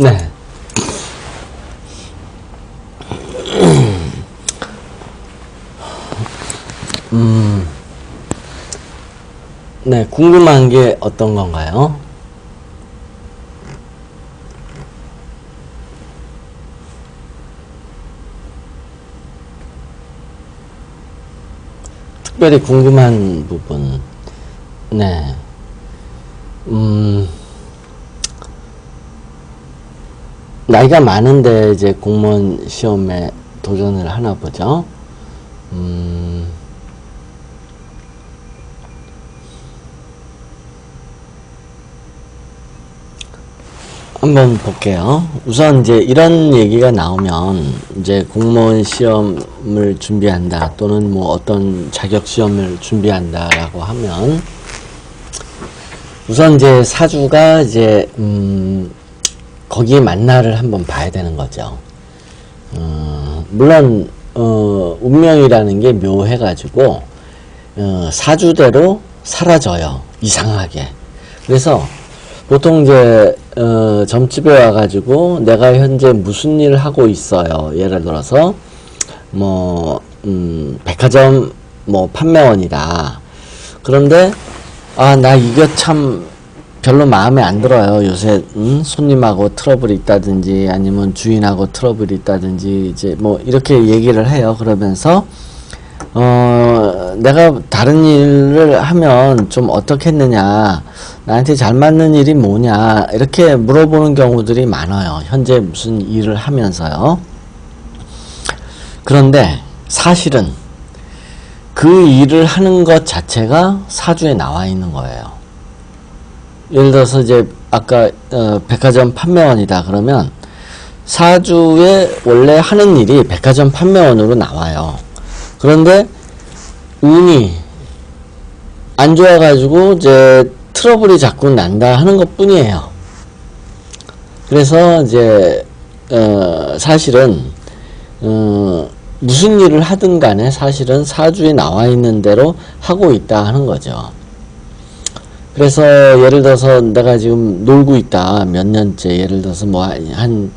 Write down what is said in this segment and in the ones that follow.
네. 네, 궁금한 게 어떤 건가요? 특별히 궁금한 부분. 네. 나이가 많은데 이제 공무원 시험에 도전을 하나 보죠. 한번 볼게요. 우선 이제 이런 얘기가 나오면 이제 공무원 시험을 준비한다 또는 뭐 어떤 자격 시험을 준비한다라고 하면 우선 이제 사주가 이제 거기에 만나를 한번 봐야 되는 거죠. 물론 운명이라는 게 묘해가지고 사주대로 사라져요. 이상하게. 그래서 보통 이제 점집에 와가지고 내가 현재 무슨 일을 하고 있어요. 예를 들어서 뭐 백화점 뭐 판매원이다. 그런데 아, 나 이거 참 별로 마음에 안 들어요. 요새 손님하고 트러블이 있다든지 아니면 주인하고 트러블이 있다든지 이제 뭐 이렇게 얘기를 해요. 그러면서 내가 다른 일을 하면 좀 어떻겠느냐, 나한테 잘 맞는 일이 뭐냐 이렇게 물어보는 경우들이 많아요. 현재 무슨 일을 하면서요. 그런데 사실은 그 일을 하는 것 자체가 사주에 나와 있는 거예요. 예를 들어서 이제 아까 백화점 판매원이다 그러면 사주에 원래 하는 일이 백화점 판매원으로 나와요. 그런데 운이 안 좋아가지고 이제 트러블이 자꾸 난다 하는 것 뿐이에요. 그래서 이제 사실은 무슨 일을 하든 간에 사실은 사주에 나와 있는 대로 하고 있다 하는 거죠. 그래서 예를 들어서 내가 지금 놀고 있다 몇 년째, 예를 들어서 뭐 한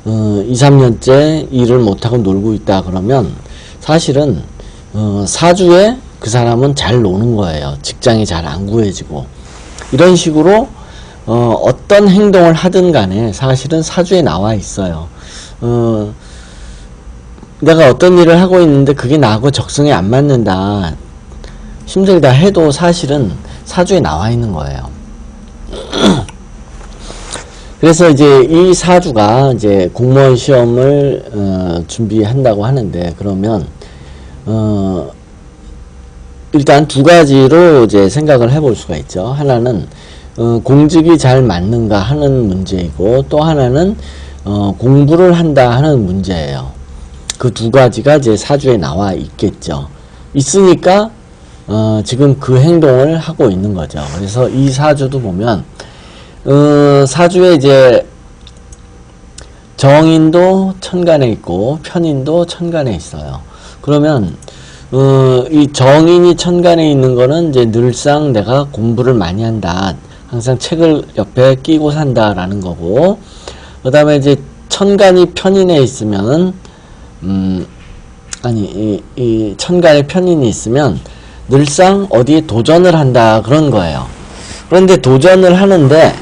2, 3년째 일을 못하고 놀고 있다 그러면 사실은 사주에 그 사람은 잘 노는 거예요. 직장이 잘 안 구해지고 이런 식으로 어떤 행동을 하든 간에 사실은 사주에 나와 있어요. 내가 어떤 일을 하고 있는데 그게 나하고 적성에 안 맞는다, 힘들다 해도 사실은 사주에 나와 있는 거예요. 그래서 이제 이 사주가 이제 공무원 시험을 준비한다고 하는데, 그러면 일단 두 가지로 이제 생각을 해볼 수가 있죠. 하나는 공직이 잘 맞는가 하는 문제이고, 또 하나는 공부를 한다 하는 문제예요. 그 두 가지가 이제 사주에 나와 있겠죠. 있으니까 지금 그 행동을 하고 있는 거죠. 그래서 이 사주도 보면 사주에 이제 정인도 천간에 있고 편인도 천간에 있어요. 그러면 이 정인이 천간에 있는 거는 이제 늘상 내가 공부를 많이 한다, 항상 책을 옆에 끼고 산다라는 거고, 그 다음에 이제 천간이 편인에 있으면 이 천간에 편인이 있으면 늘상 어디에 도전을 한다 그런 거예요. 그런데 도전을 하는데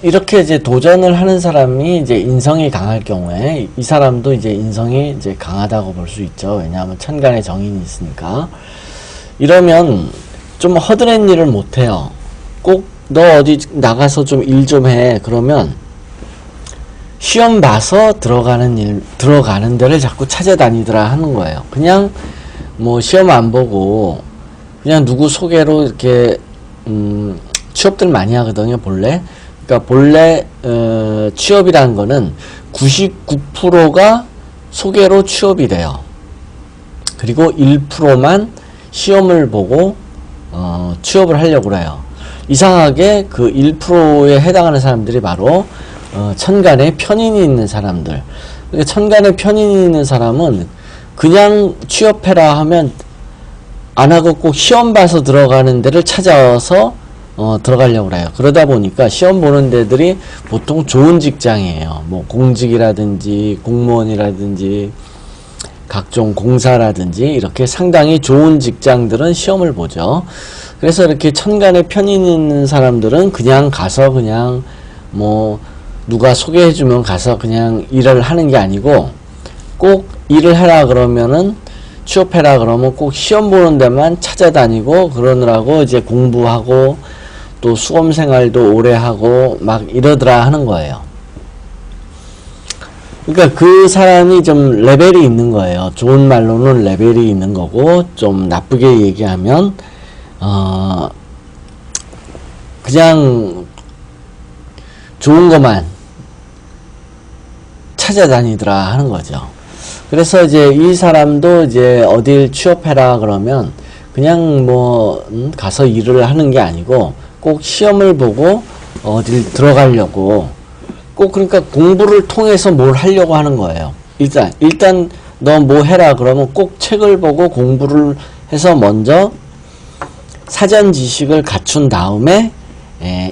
이렇게 이제 도전을 하는 사람이 이제 인성이 강할 경우에 이 사람도 이제 인성이 이제 강하다고 볼 수 있죠. 왜냐하면 천간에 정인이 있으니까. 이러면 좀 허드렛 일을 못 해요. 꼭 너 어디 나가서 좀 일 좀 해 그러면 시험 봐서 들어가는 데를 자꾸 찾아다니더라 하는 거예요. 그냥 뭐 시험 안 보고 그냥 누구 소개로 이렇게 취업들 많이 하거든요. 본래. 그러니까 본래 취업이라는 거는 99%가 소개로 취업이 돼요. 그리고 1%만 시험을 보고 취업을 하려고 그래요. 이상하게 그 1%에 해당하는 사람들이 바로 천간에 편인이 있는 사람들. 그러니까 천간에 편인이 있는 사람은 그냥 취업해라 하면 안 하고 꼭 시험 봐서 들어가는 데를 찾아서 들어가려고 해요. 그러다 보니까 시험 보는 데들이 보통 좋은 직장이에요. 뭐 공직이라든지 공무원이라든지 각종 공사라든지 이렇게 상당히 좋은 직장들은 시험을 보죠. 그래서 이렇게 천간에 편인 있는 사람들은 그냥 가서 그냥 뭐 누가 소개해주면 가서 그냥 일을 하는 게 아니고 꼭 일을 해라 그러면은 취업해라 그러면 꼭 시험 보는 데만 찾아다니고 그러느라고 이제 공부하고 또 수험생활도 오래 하고 막 이러더라 하는 거예요. 그러니까 그 사람이 좀 레벨이 있는 거예요. 좋은 말로는 레벨이 있는 거고 좀 나쁘게 얘기하면 그냥 좋은 것만 찾아다니더라 하는 거죠. 그래서 이제 이 사람도 이제 어딜 취업해라 그러면 그냥 뭐 가서 일을 하는 게 아니고 꼭 시험을 보고 어딜 들어가려고 꼭 그러니까 공부를 통해서 뭘 하려고 하는 거예요. 일단 너 뭐 해라 그러면 꼭 책을 보고 공부를 해서 먼저 사전 지식을 갖춘 다음에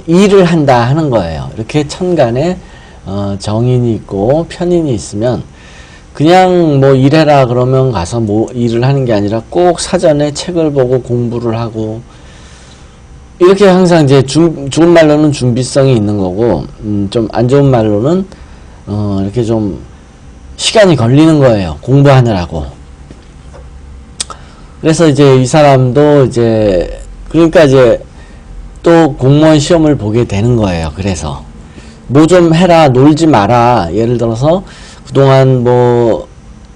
일을 한다 하는 거예요. 이렇게 천간에 정인이 있고 편인이 있으면 그냥 뭐 일해라 그러면 가서 뭐 일을 하는 게 아니라 꼭 사전에 책을 보고 공부를 하고 이렇게 항상 이제 좋은 말로는 준비성이 있는 거고 좀 안 좋은 말로는 이렇게 좀 시간이 걸리는 거예요. 공부하느라고. 그래서 이제 이 사람도 이제 그러니까 이제 또 공무원 시험을 보게 되는 거예요. 그래서 뭐 좀 해라, 놀지 마라. 예를 들어서 그동안 뭐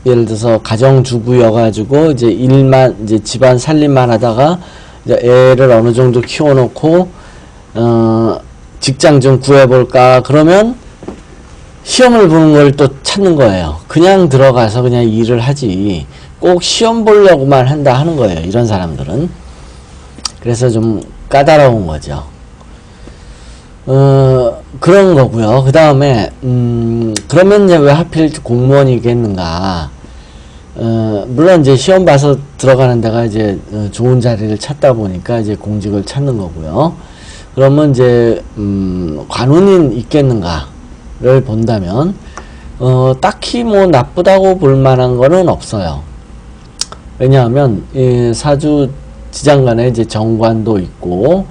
예를 들어서 가정주부여가지고 이제 일만 이제 집안 살림만 하다가 이제 애를 어느 정도 키워놓고 직장 좀 구해볼까 그러면 시험을 보는 걸 또 찾는 거예요. 그냥 들어가서 그냥 일을 하지 꼭 시험 보려고만 한다 하는 거예요. 이런 사람들은. 그래서 좀 까다로운 거죠. 그런 거고요. 그 다음에 그러면 이제 왜 하필 공무원이겠는가? 물론 이제 시험 봐서 들어가는 데가 이제 좋은 자리를 찾다 보니까 이제 공직을 찾는 거고요. 그러면 이제 관운인 있겠는가를 본다면 딱히 뭐 나쁘다고 볼 만한 거는 없어요. 왜냐하면 사주 지장간에 이제 정관도 있고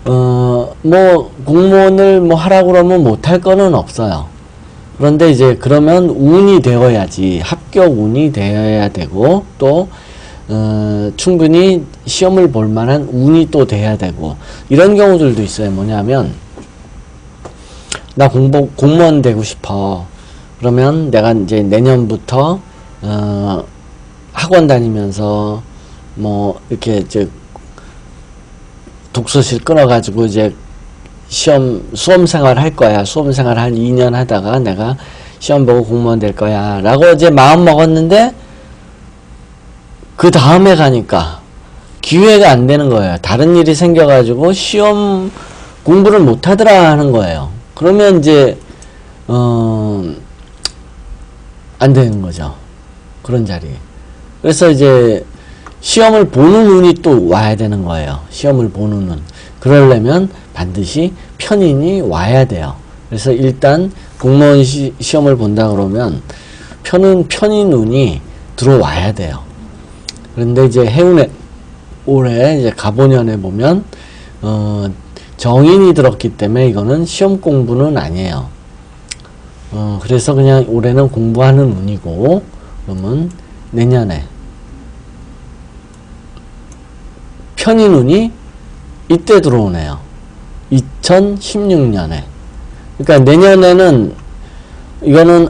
뭐 공무원을 뭐 하라고 그러면 못할 거는 없어요. 그런데 이제 그러면 운이 되어야지, 합격 운이 되어야 되고 또 충분히 시험을 볼 만한 운이 또 돼야 되고 이런 경우들도 있어요. 뭐냐면 나 공무원 되고 싶어. 그러면 내가 이제 내년부터 학원 다니면서 뭐 이렇게 이제 독서실 끊어가지고 이제 수험생활 할 거야. 수험생활 한 2년 하다가 내가 시험 보고 공무원 될 거야. 라고 이제 마음 먹었는데, 그 다음에 가니까 기회가 안 되는 거예요. 다른 일이 생겨가지고 시험 공부를 못 하더라 하는 거예요. 그러면 이제, 안 되는 거죠. 그런 자리에. 그래서 이제 시험을 보는 운이 또 와야 되는 거예요. 시험을 보는 운. 그러려면 반드시 편인이 와야 돼요. 그래서 일단 공무원 시험을 본다 그러면 편인 운이 들어와야 돼요. 그런데 이제 해운에 올해 이제 갑오년에 보면 정인이 들었기 때문에 이거는 시험 공부는 아니에요. 그래서 그냥 올해는 공부하는 운이고 그러면 내년에 편인 운이 이때 들어오네요. 2016년에. 그러니까 내년에는 이거는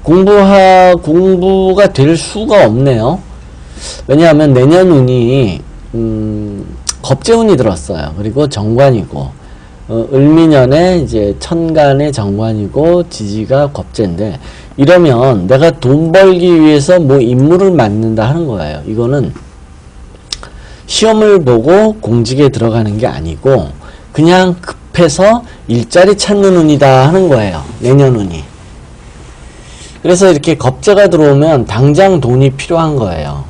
공부가 될 수가 없네요. 왜냐하면 내년 운이 겁재운이 들었어요. 그리고 정관이고 을미년에 이제 천간의 정관이고 지지가 겁재인데 이러면 내가 돈 벌기 위해서 뭐 임무를 맡는다 하는 거예요. 이거는 시험을 보고 공직에 들어가는 게 아니고 그냥 급해서 일자리 찾는 운이다 하는 거예요. 내년 운이. 그래서 이렇게 겁재가 들어오면 당장 돈이 필요한 거예요.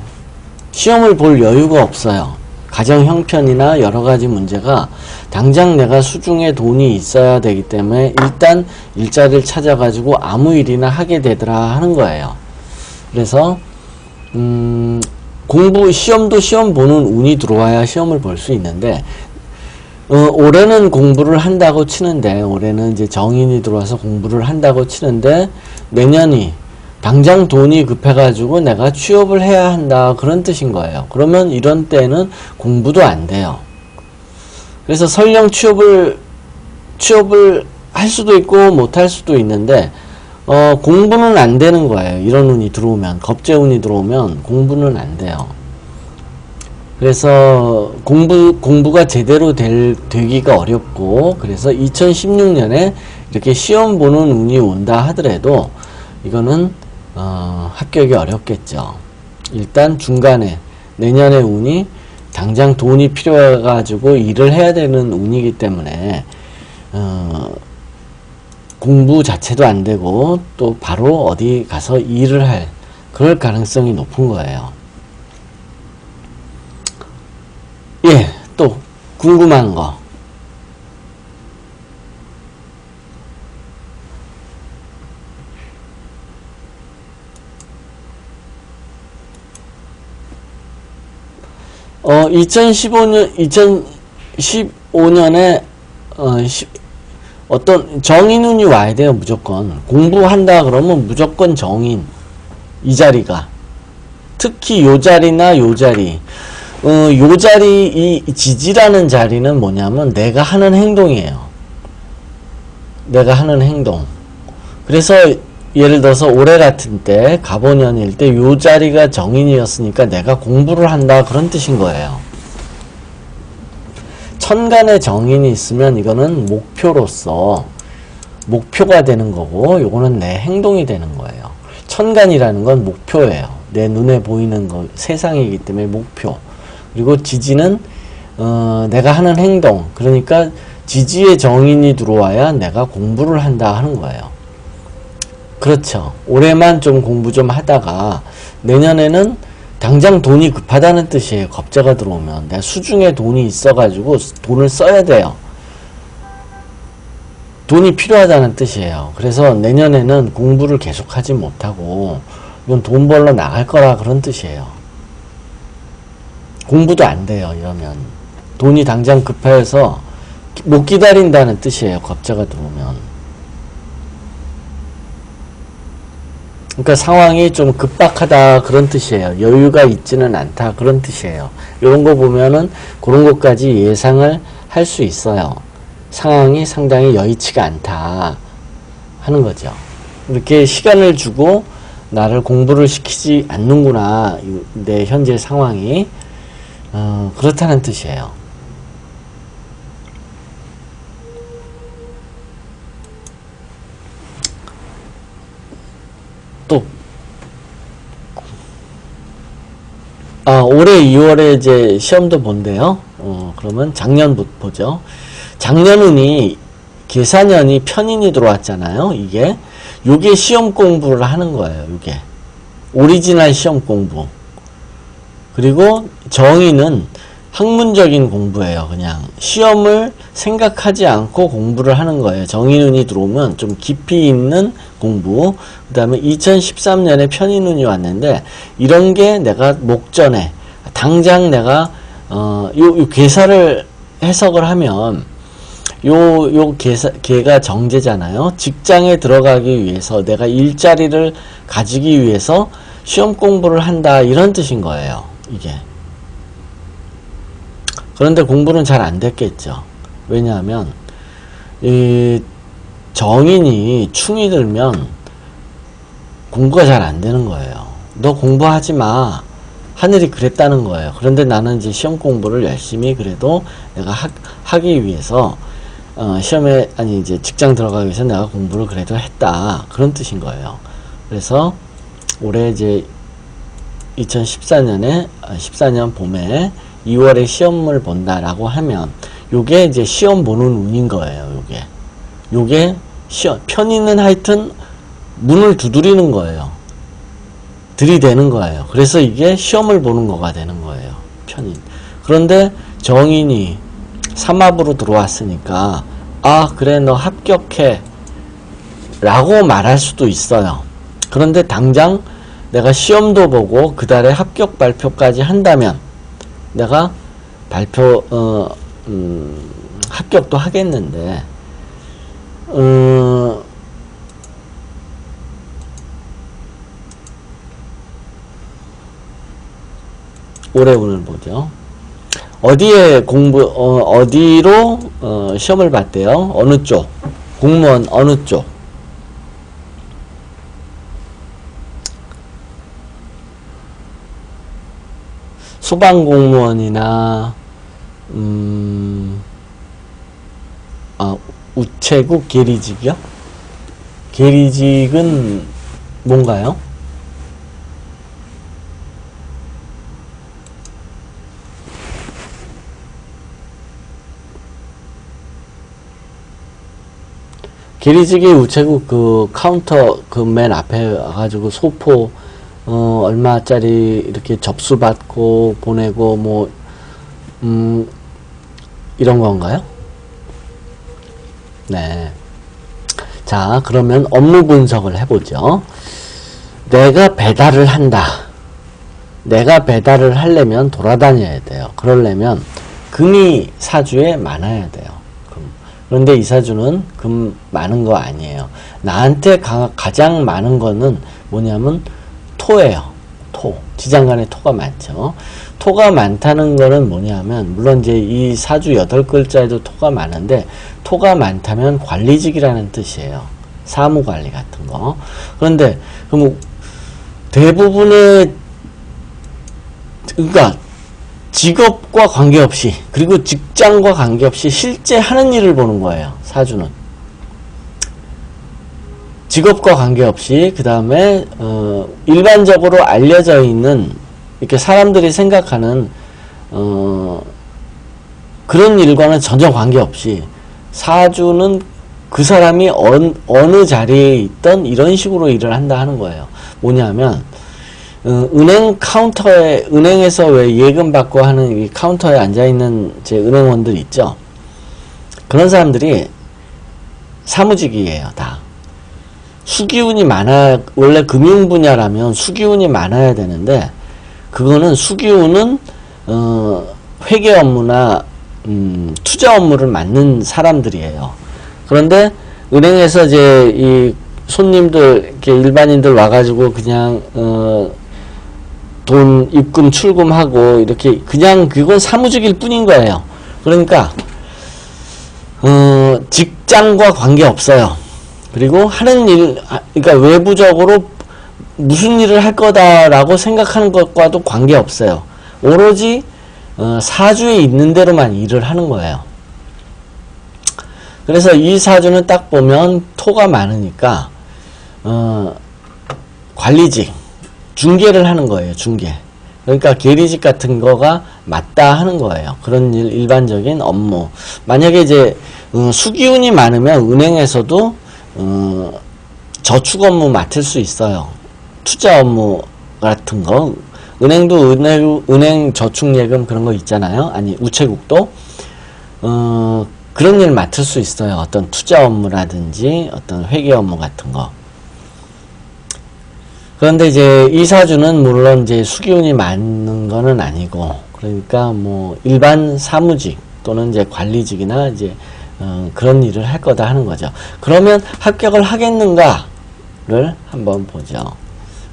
시험을 볼 여유가 없어요. 가정 형편이나 여러 가지 문제가 당장 내가 수중에 돈이 있어야 되기 때문에 일단 일자리를 찾아가지고 아무 일이나 하게 되더라 하는 거예요. 그래서 시험도 시험 보는 운이 들어와야 시험을 볼 수 있는데, 올해는 공부를 한다고 치는데, 올해는 이제 정인이 들어와서 공부를 한다고 치는데, 내년이 당장 돈이 급해가지고 내가 취업을 해야 한다, 그런 뜻인 거예요. 그러면 이런 때는 공부도 안 돼요. 그래서 설령 취업을 할 수도 있고 못 할 수도 있는데, 공부는 안 되는 거예요. 이런 운이 들어오면, 겁재운이 들어오면 공부는 안 돼요. 그래서 공부가 제대로 되기가 어렵고, 그래서 2016년에 이렇게 시험 보는 운이 온다 하더라도 이거는 합격이 어렵겠죠. 일단 중간에 내년의 운이 당장 돈이 필요해가지고 일을 해야 되는 운이기 때문에 공부 자체도 안 되고 또 바로 어디 가서 일을 할 그럴 가능성이 높은 거예요. 예, 또 궁금한 거. 어, 2015년에 어떤 정인운이 와야 돼요. 무조건 공부한다 그러면 무조건 정인, 이 자리가, 특히 요 자리나 요 자리, 요 자리, 이 지지라는 자리는 뭐냐면 내가 하는 행동이에요. 내가 하는 행동. 그래서 예를 들어서 올해 같은 때, 갑오년일 때 요 자리가 정인이었으니까 내가 공부를 한다, 그런 뜻인 거예요. 천간에 정인이 있으면 이거는 목표로서 목표가 되는 거고, 요거는 내 행동이 되는 거예요. 천간이라는 건 목표예요. 내 눈에 보이는 거, 세상이기 때문에 목표. 그리고 지지는 내가 하는 행동. 그러니까 지지에 정인이 들어와야 내가 공부를 한다 하는 거예요. 그렇죠. 올해만 좀 공부 좀 하다가 내년에는 당장 돈이 급하다는 뜻이에요. 겁재가 들어오면 내가 수중에 돈이 있어가지고 돈을 써야 돼요. 돈이 필요하다는 뜻이에요. 그래서 내년에는 공부를 계속하지 못하고 이건 돈 벌러 나갈 거라, 그런 뜻이에요. 공부도 안 돼요. 이러면 돈이 당장 급해서 못 기다린다는 뜻이에요. 겁재가 들어오면. 그러니까 상황이 좀 급박하다, 그런 뜻이에요. 여유가 있지는 않다, 그런 뜻이에요. 이런 거 보면은 그런 것까지 예상을 할 수 있어요. 상황이 상당히 여의치가 않다 하는 거죠. 이렇게 시간을 주고 나를 공부를 시키지 않는구나, 내 현재 상황이. 그렇다는 뜻이에요. 또 올해 2월에 이제 시험도 본대요. 그러면 작년부터 보죠. 작년운이 계사년이 편인이 들어왔잖아요. 요게 시험 공부를 하는 거예요. 요게 오리지널 시험 공부. 그리고 정의는 학문적인 공부예요. 그냥 시험을 생각하지 않고 공부를 하는 거예요. 정의운이 들어오면 좀 깊이 있는 공부. 그 다음에 2013년에 편인운이 왔는데, 이런 게 내가 목전에 당장 내가 요 계사를 해석을 하면 걔가 정제잖아요. 직장에 들어가기 위해서, 내가 일자리를 가지기 위해서 시험 공부를 한다, 이런 뜻인 거예요. 이게. 그런데 공부는 잘 안 됐겠죠. 왜냐하면 이 정인이 충이 들면 공부가 잘 안 되는 거예요. 너 공부하지 마, 하늘이 그랬다는 거예요. 그런데 나는 이제 시험 공부를 열심히 그래도 내가 하기 위해서 시험에, 아니 이제 직장 들어가기 위해서 내가 공부를 그래도 했다, 그런 뜻인 거예요. 그래서 올해 이제 2014년에 14년 봄에 2월에 시험을 본다라고 하면 요게 이제 시험 보는 운인 거예요. 요게 시험, 편인은 하여튼 문을 두드리는 거예요. 들이대는 거예요. 그래서 이게 시험을 보는 거가 되는 거예요. 편인. 그런데 정인이 삼합으로 들어왔으니까 아 그래 너 합격해 라고 말할 수도 있어요. 그런데 당장 내가 시험도 보고 그 달에 합격 발표까지 한다면 내가 합격도 하겠는데 올해 운을 보죠. 어디에 어디로 시험을 봤대요? 어느 쪽? 공무원 어느 쪽? 소방공무원이나 우체국 계리직이요? 계리직은 뭔가요? 계리직이 우체국 그 카운터 그 맨 앞에 와가지고 소포 얼마짜리 이렇게 접수 받고 보내고 뭐 이런 건가요? 네. 자, 그러면 업무 분석을 해보죠. 내가 배달을 한다. 내가 배달을 하려면 돌아다녀야 돼요. 그러려면 금이 사주에 많아야 돼요. 그런데 이 사주는 금 많은 거 아니에요. 나한테 가장 많은 거는 뭐냐면 토예요. 토. 지장간에 토가 많죠. 토가 많다는 거는 뭐냐면 물론 이제 이 사주 8글자에도 토가 많은데 토가 많다면 관리직이라는 뜻이에요. 사무관리 같은 거. 그런데 그럼 대부분의 그러니까 직업과 관계없이 그리고 직장과 관계없이 실제 하는 일을 보는 거예요. 사주는. 직업과 관계없이 그 다음에 일반적으로 알려져 있는 이렇게 사람들이 생각하는 그런 일과는 전혀 관계없이 사주는 그 사람이 어느 자리에 있던 이런 식으로 일을 한다 하는 거예요. 뭐냐면 은행 카운터에 은행에서 왜 예금 받고 하는 이 카운터에 앉아 있는 제 은행원들 있죠. 그런 사람들이 사무직이에요. 다. 수기운이 많아 원래 금융 분야라면 수기운이 많아야 되는데 그거는 수기운은 회계 업무나 투자 업무를 맡는 사람들이에요. 그런데 은행에서 이제 이 손님들 이렇게 일반인들 와가지고 그냥 돈 입금 출금하고 이렇게 그냥 그건 사무직일 뿐인 거예요. 그러니까 직장과 관계 없어요. 그리고 하는 일 그러니까 외부적으로 무슨 일을 할 거다라고 생각하는 것과도 관계 없어요. 오로지 사주에 있는 대로만 일을 하는 거예요. 그래서 이 사주는 딱 보면 토가 많으니까 관리직 중개를 하는 거예요. 중개. 그러니까 계리직 같은 거가 맞다 하는 거예요. 그런 일, 일반적인 업무. 만약에 이제 수기운이 많으면 은행에서도 저축 업무 맡을 수 있어요. 투자 업무 같은 거. 은행도 은행 저축예금 그런 거 있잖아요. 아니 우체국도 그런 일 맡을 수 있어요. 어떤 투자 업무라든지 어떤 회계 업무 같은 거. 그런데 이제 이 사주는 물론 이제 수기운이 많은 거는 아니고, 그러니까 뭐 일반 사무직 또는 이제 관리직이나 이제 그런 일을 할 거다 하는 거죠. 그러면 합격을 하겠는가를 한번 보죠.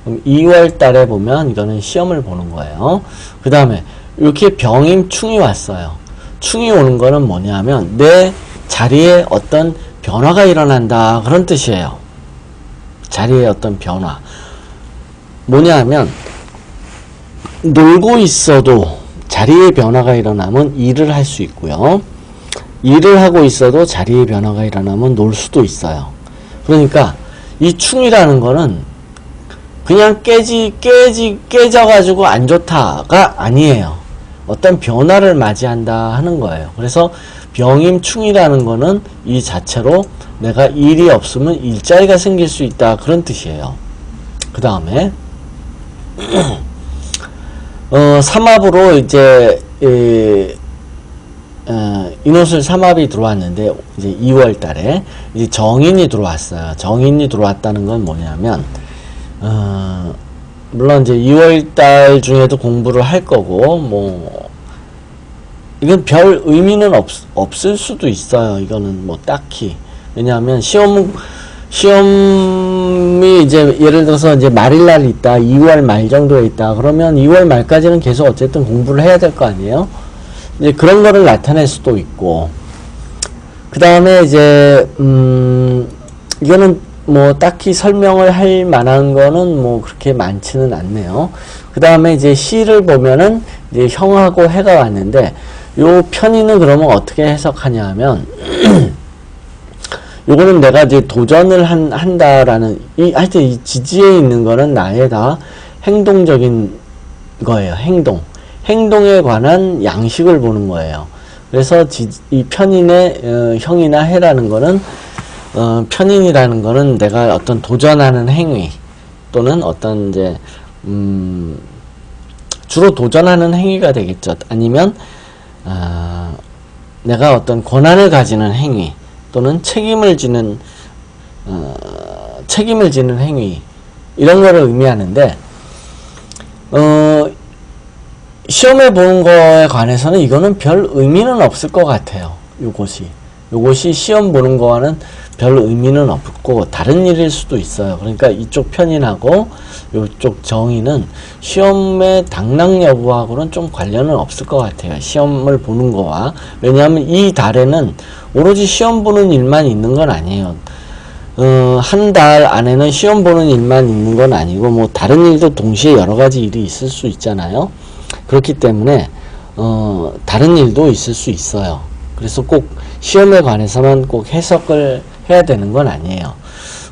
그럼 2월 달에 보면 이거는 시험을 보는 거예요. 그 다음에 이렇게 병임충이 왔어요. 충이 오는 거는 뭐냐면 내 자리에 어떤 변화가 일어난다 그런 뜻이에요. 자리에 어떤 변화. 뭐냐면 놀고 있어도 자리에 변화가 일어나면 일을 할 수 있고요. 일을 하고 있어도 자리에 변화가 일어나면 놀 수도 있어요. 그러니까 이 충이라는 거는 그냥 깨져가지고 안 좋다가 아니에요. 어떤 변화를 맞이한다 하는 거예요. 그래서 병임충이라는 거는 이 자체로 내가 일이 없으면 일자리가 생길 수 있다 그런 뜻이에요. 그 다음에 삼합으로 이제 인호술 삼합이 들어왔는데 이제 2월 달에 이제 정인이 들어왔어요. 정인이 들어왔다는 건 뭐냐면 물론 이제 2월 달 중에도 공부를 할 거고 뭐 이건 별 의미는 없을 수도 있어요. 이거는 뭐 딱히. 왜냐하면 시험이 이제 예를 들어서 이제 말일날 있다, 2월 말 정도에 있다, 그러면 2월 말까지는 계속 어쨌든 공부를 해야 될 거 아니에요? 이제 그런 거를 나타낼 수도 있고, 그 다음에 이제, 이거는 뭐 딱히 설명을 할 만한 거는 뭐 그렇게 많지는 않네요. 그 다음에 이제 시를 보면은 이제 형하고 해가 왔는데, 요 편의는 그러면 어떻게 해석하냐 하면, 요거는 내가 이제 도전을 한다라는, 하여튼 이 지지에 있는 거는 나의 다 행동적인 거예요. 행동에 관한 양식을 보는 거예요. 그래서 이 편인의 형이나 해라는 거는, 편인이라는 거는 내가 어떤 도전하는 행위, 또는 어떤 이제, 주로 도전하는 행위가 되겠죠. 아니면, 내가 어떤 권한을 가지는 행위 또는 책임을 지는 행위 이런 거를 의미하는데 시험에 보는 거에 관해서는 이거는 별 의미는 없을 것 같아요. 요것이 시험 보는 거와는 별 의미는 없고 다른 일일 수도 있어요. 그러니까 이쪽 편인하고 이쪽 정의는 시험의 당락 여부하고는 좀 관련은 없을 것 같아요. 시험을 보는 거와. 왜냐하면 이 달에는 오로지 시험 보는 일만 있는 건 아니에요. 한 달 안에는 시험 보는 일만 있는 건 아니고 뭐 다른 일도 동시에 여러 가지 일이 있을 수 있잖아요. 그렇기 때문에 다른 일도 있을 수 있어요. 그래서 꼭 시험에 관해서만 꼭 해석을 해야 되는 건 아니에요.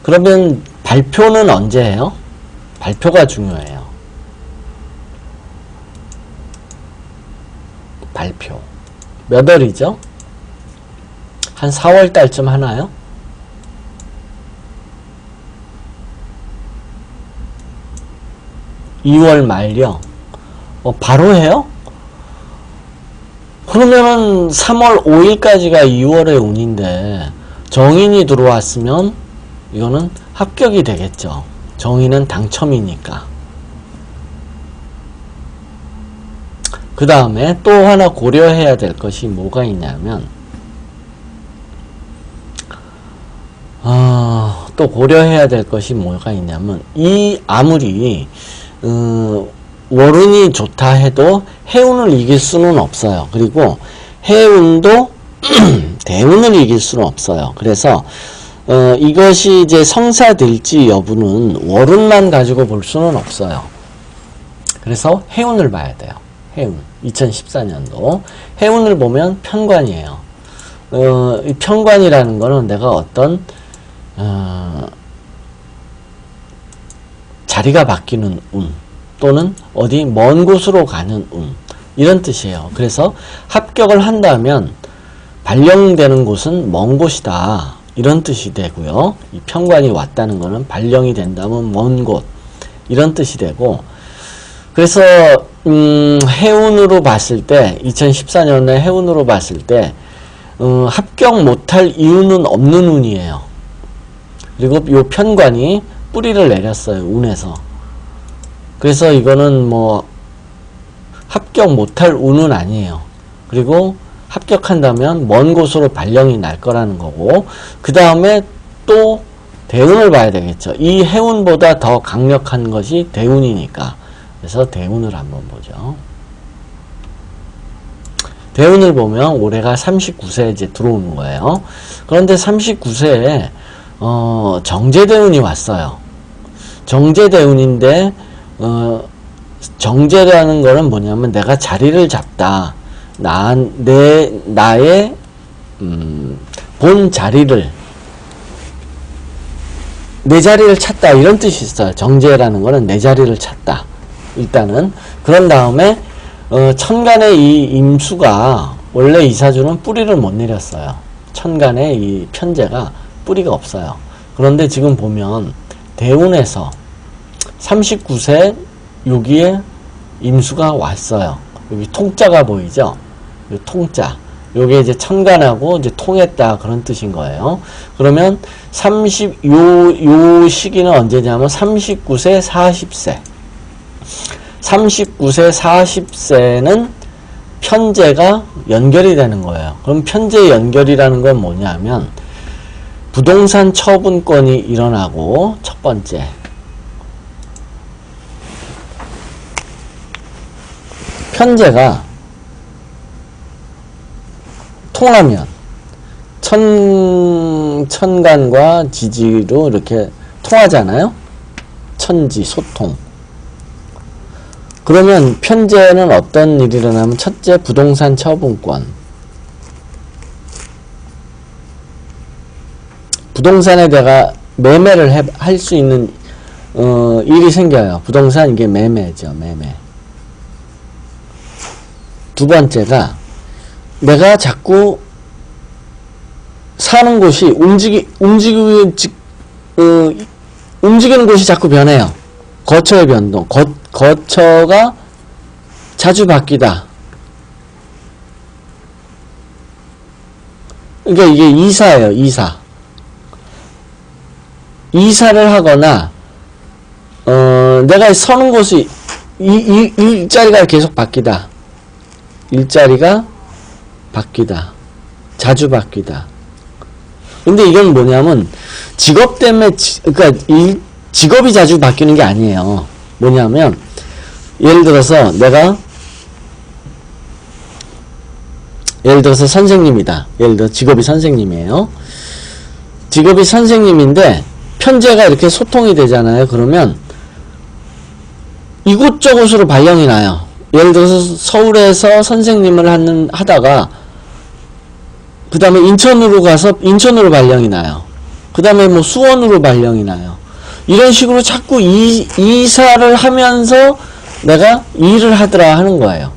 그러면 발표는 언제 해요? 발표가 중요해요. 발표. 몇 월이죠? 한 4월 달쯤 하나요? (2월) 말요? 바로 해요? 그러면은 3월 5일까지가 2월의 운인데 정인이 들어왔으면 이거는 합격이 되겠죠. 정인은 당첨이니까. 그 다음에 또 하나 고려해야 될 것이 뭐가 있냐면 또 고려해야 될 것이 뭐가 있냐면 이 아무리 월운이 좋다 해도 해운을 이길 수는 없어요. 그리고 해운도 대운을 이길 수는 없어요. 그래서 이것이 이제 성사될지 여부는 월운만 가지고 볼 수는 없어요. 그래서 해운을 봐야 돼요. 해운 2014년도 해운을 보면 편관이에요. 이 편관이라는 거는 내가 어떤 자리가 바뀌는 운 또는 어디 먼 곳으로 가는 운 이런 뜻이에요. 그래서 합격을 한다면 발령되는 곳은 먼 곳이다 이런 뜻이 되고요. 이 편관이 왔다는 거는 발령이 된다면 먼 곳 이런 뜻이 되고 그래서 해운으로 봤을 때 2014년에 해운으로 봤을 때 합격 못할 이유는 없는 운이에요. 그리고 요 편관이 뿌리를 내렸어요. 운에서. 그래서 이거는 뭐 합격 못할 운은 아니에요. 그리고 합격한다면 먼 곳으로 발령이 날 거라는 거고 그 다음에 또 대운을 봐야 되겠죠. 이 해운보다 더 강력한 것이 대운이니까. 그래서 대운을 한번 보죠. 대운을 보면 올해가 39세에 이제 들어오는 거예요. 그런데 39세에 정제대운이 왔어요. 정제대운인데 정제라는 거는 뭐냐면 내가 자리를 잡다. 나의 본 자리를 내 자리를 찾다 이런 뜻이 있어요. 정제라는 거는 내 자리를 찾다. 일단은 그런 다음에 천간의 이 임수가 원래 이 사주는 뿌리를 못 내렸어요. 천간의 이 편제가 뿌리가 없어요. 그런데 지금 보면 대운에서 39세 여기에 임수가 왔어요. 여기 통자가 보이죠? 이 통자. 요게 이제 천간하고 이제 통했다 그런 뜻인 거예요. 그러면 요 시기는 언제냐면 39세, 40세. 39세, 40세는 편제가 연결이 되는 거예요. 그럼 편제 연결이라는 건 뭐냐면 부동산 처분권이 일어나고 첫 번째. 편제가 통하면 천간과 지지로 이렇게 통하잖아요. 천지, 소통. 그러면 편제는 어떤 일이 일어나면 첫째 부동산 처분권. 부동산에 내가 매매를 할 수 있는 일이 생겨요. 부동산 이게 매매죠. 매매. 두 번째가 내가 자꾸 사는 곳이 움직이는 곳이 자꾸 변해요. 거처의 변동. 거처가 자주 바뀌다. 그러니까 이게 이사예요. 이사를 하거나 내가 서는 곳이 일자리가 계속 바뀌다. 일자리가 바뀌다. 자주 바뀌다. 근데 이건 뭐냐면 직업 때문에 그러니까 직업이 자주 바뀌는 게 아니에요. 뭐냐면 예를 들어서 선생님이다. 예를 들어 직업이 선생님이에요. 직업이 선생님인데 편제가 이렇게 소통이 되잖아요. 그러면 이곳저곳으로 발령이 나요. 예를 들어서 서울에서 선생님을 하다가 그 다음에 인천으로 가서 인천으로 발령이 나요. 그 다음에 뭐 수원으로 발령이 나요. 이런 식으로 자꾸 이사를 하면서 내가 일을 하더라 하는 거예요.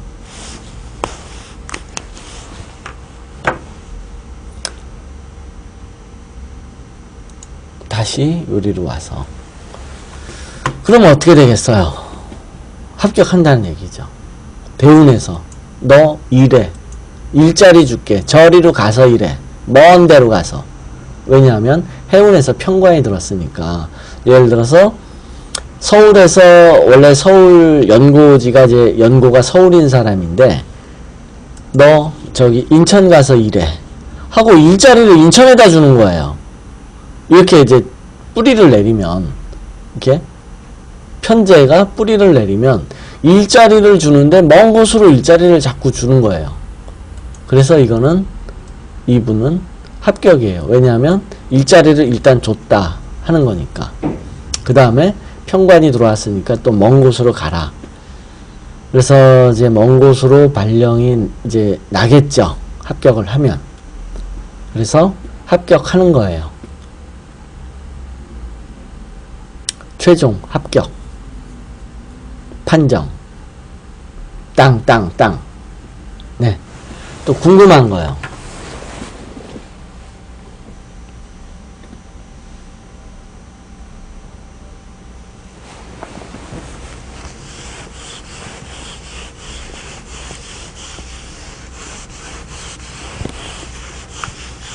다시 요리로 와서 그러면 어떻게 되겠어요? 합격한다는 얘기죠. 대운에서 너 일해. 일자리 줄게. 저리로 가서 일해. 먼 데로 가서. 왜냐하면 해운에서 편관이 들었으니까. 예를 들어서 서울에서 원래 서울 연고지가 이제 연고가 서울인 사람인데 너 저기 인천 가서 일해 하고 일자리를 인천에다 주는 거예요. 이렇게 이제 뿌리를 내리면 이렇게 편제가 뿌리를 내리면 일자리를 주는데 먼 곳으로 일자리를 자꾸 주는 거예요. 그래서 이분은 합격이에요. 왜냐하면 일자리를 일단 줬다 하는 거니까. 그 다음에 편관이 들어왔으니까 또 먼 곳으로 가라. 그래서 이제 먼 곳으로 발령이 이제 나겠죠. 합격을 하면. 그래서 합격하는 거예요. 최종 합격. 판정. 땅. 네. 또 궁금한 거요.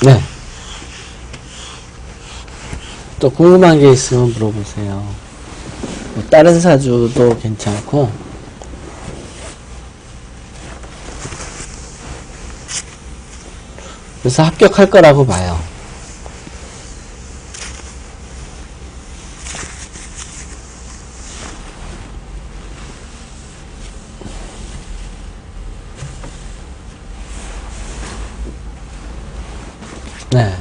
네. 또 궁금한 게 있으면 물어보세요. 뭐 다른 사주도 괜찮고. 그래서 합격할 거라고 봐요. 네.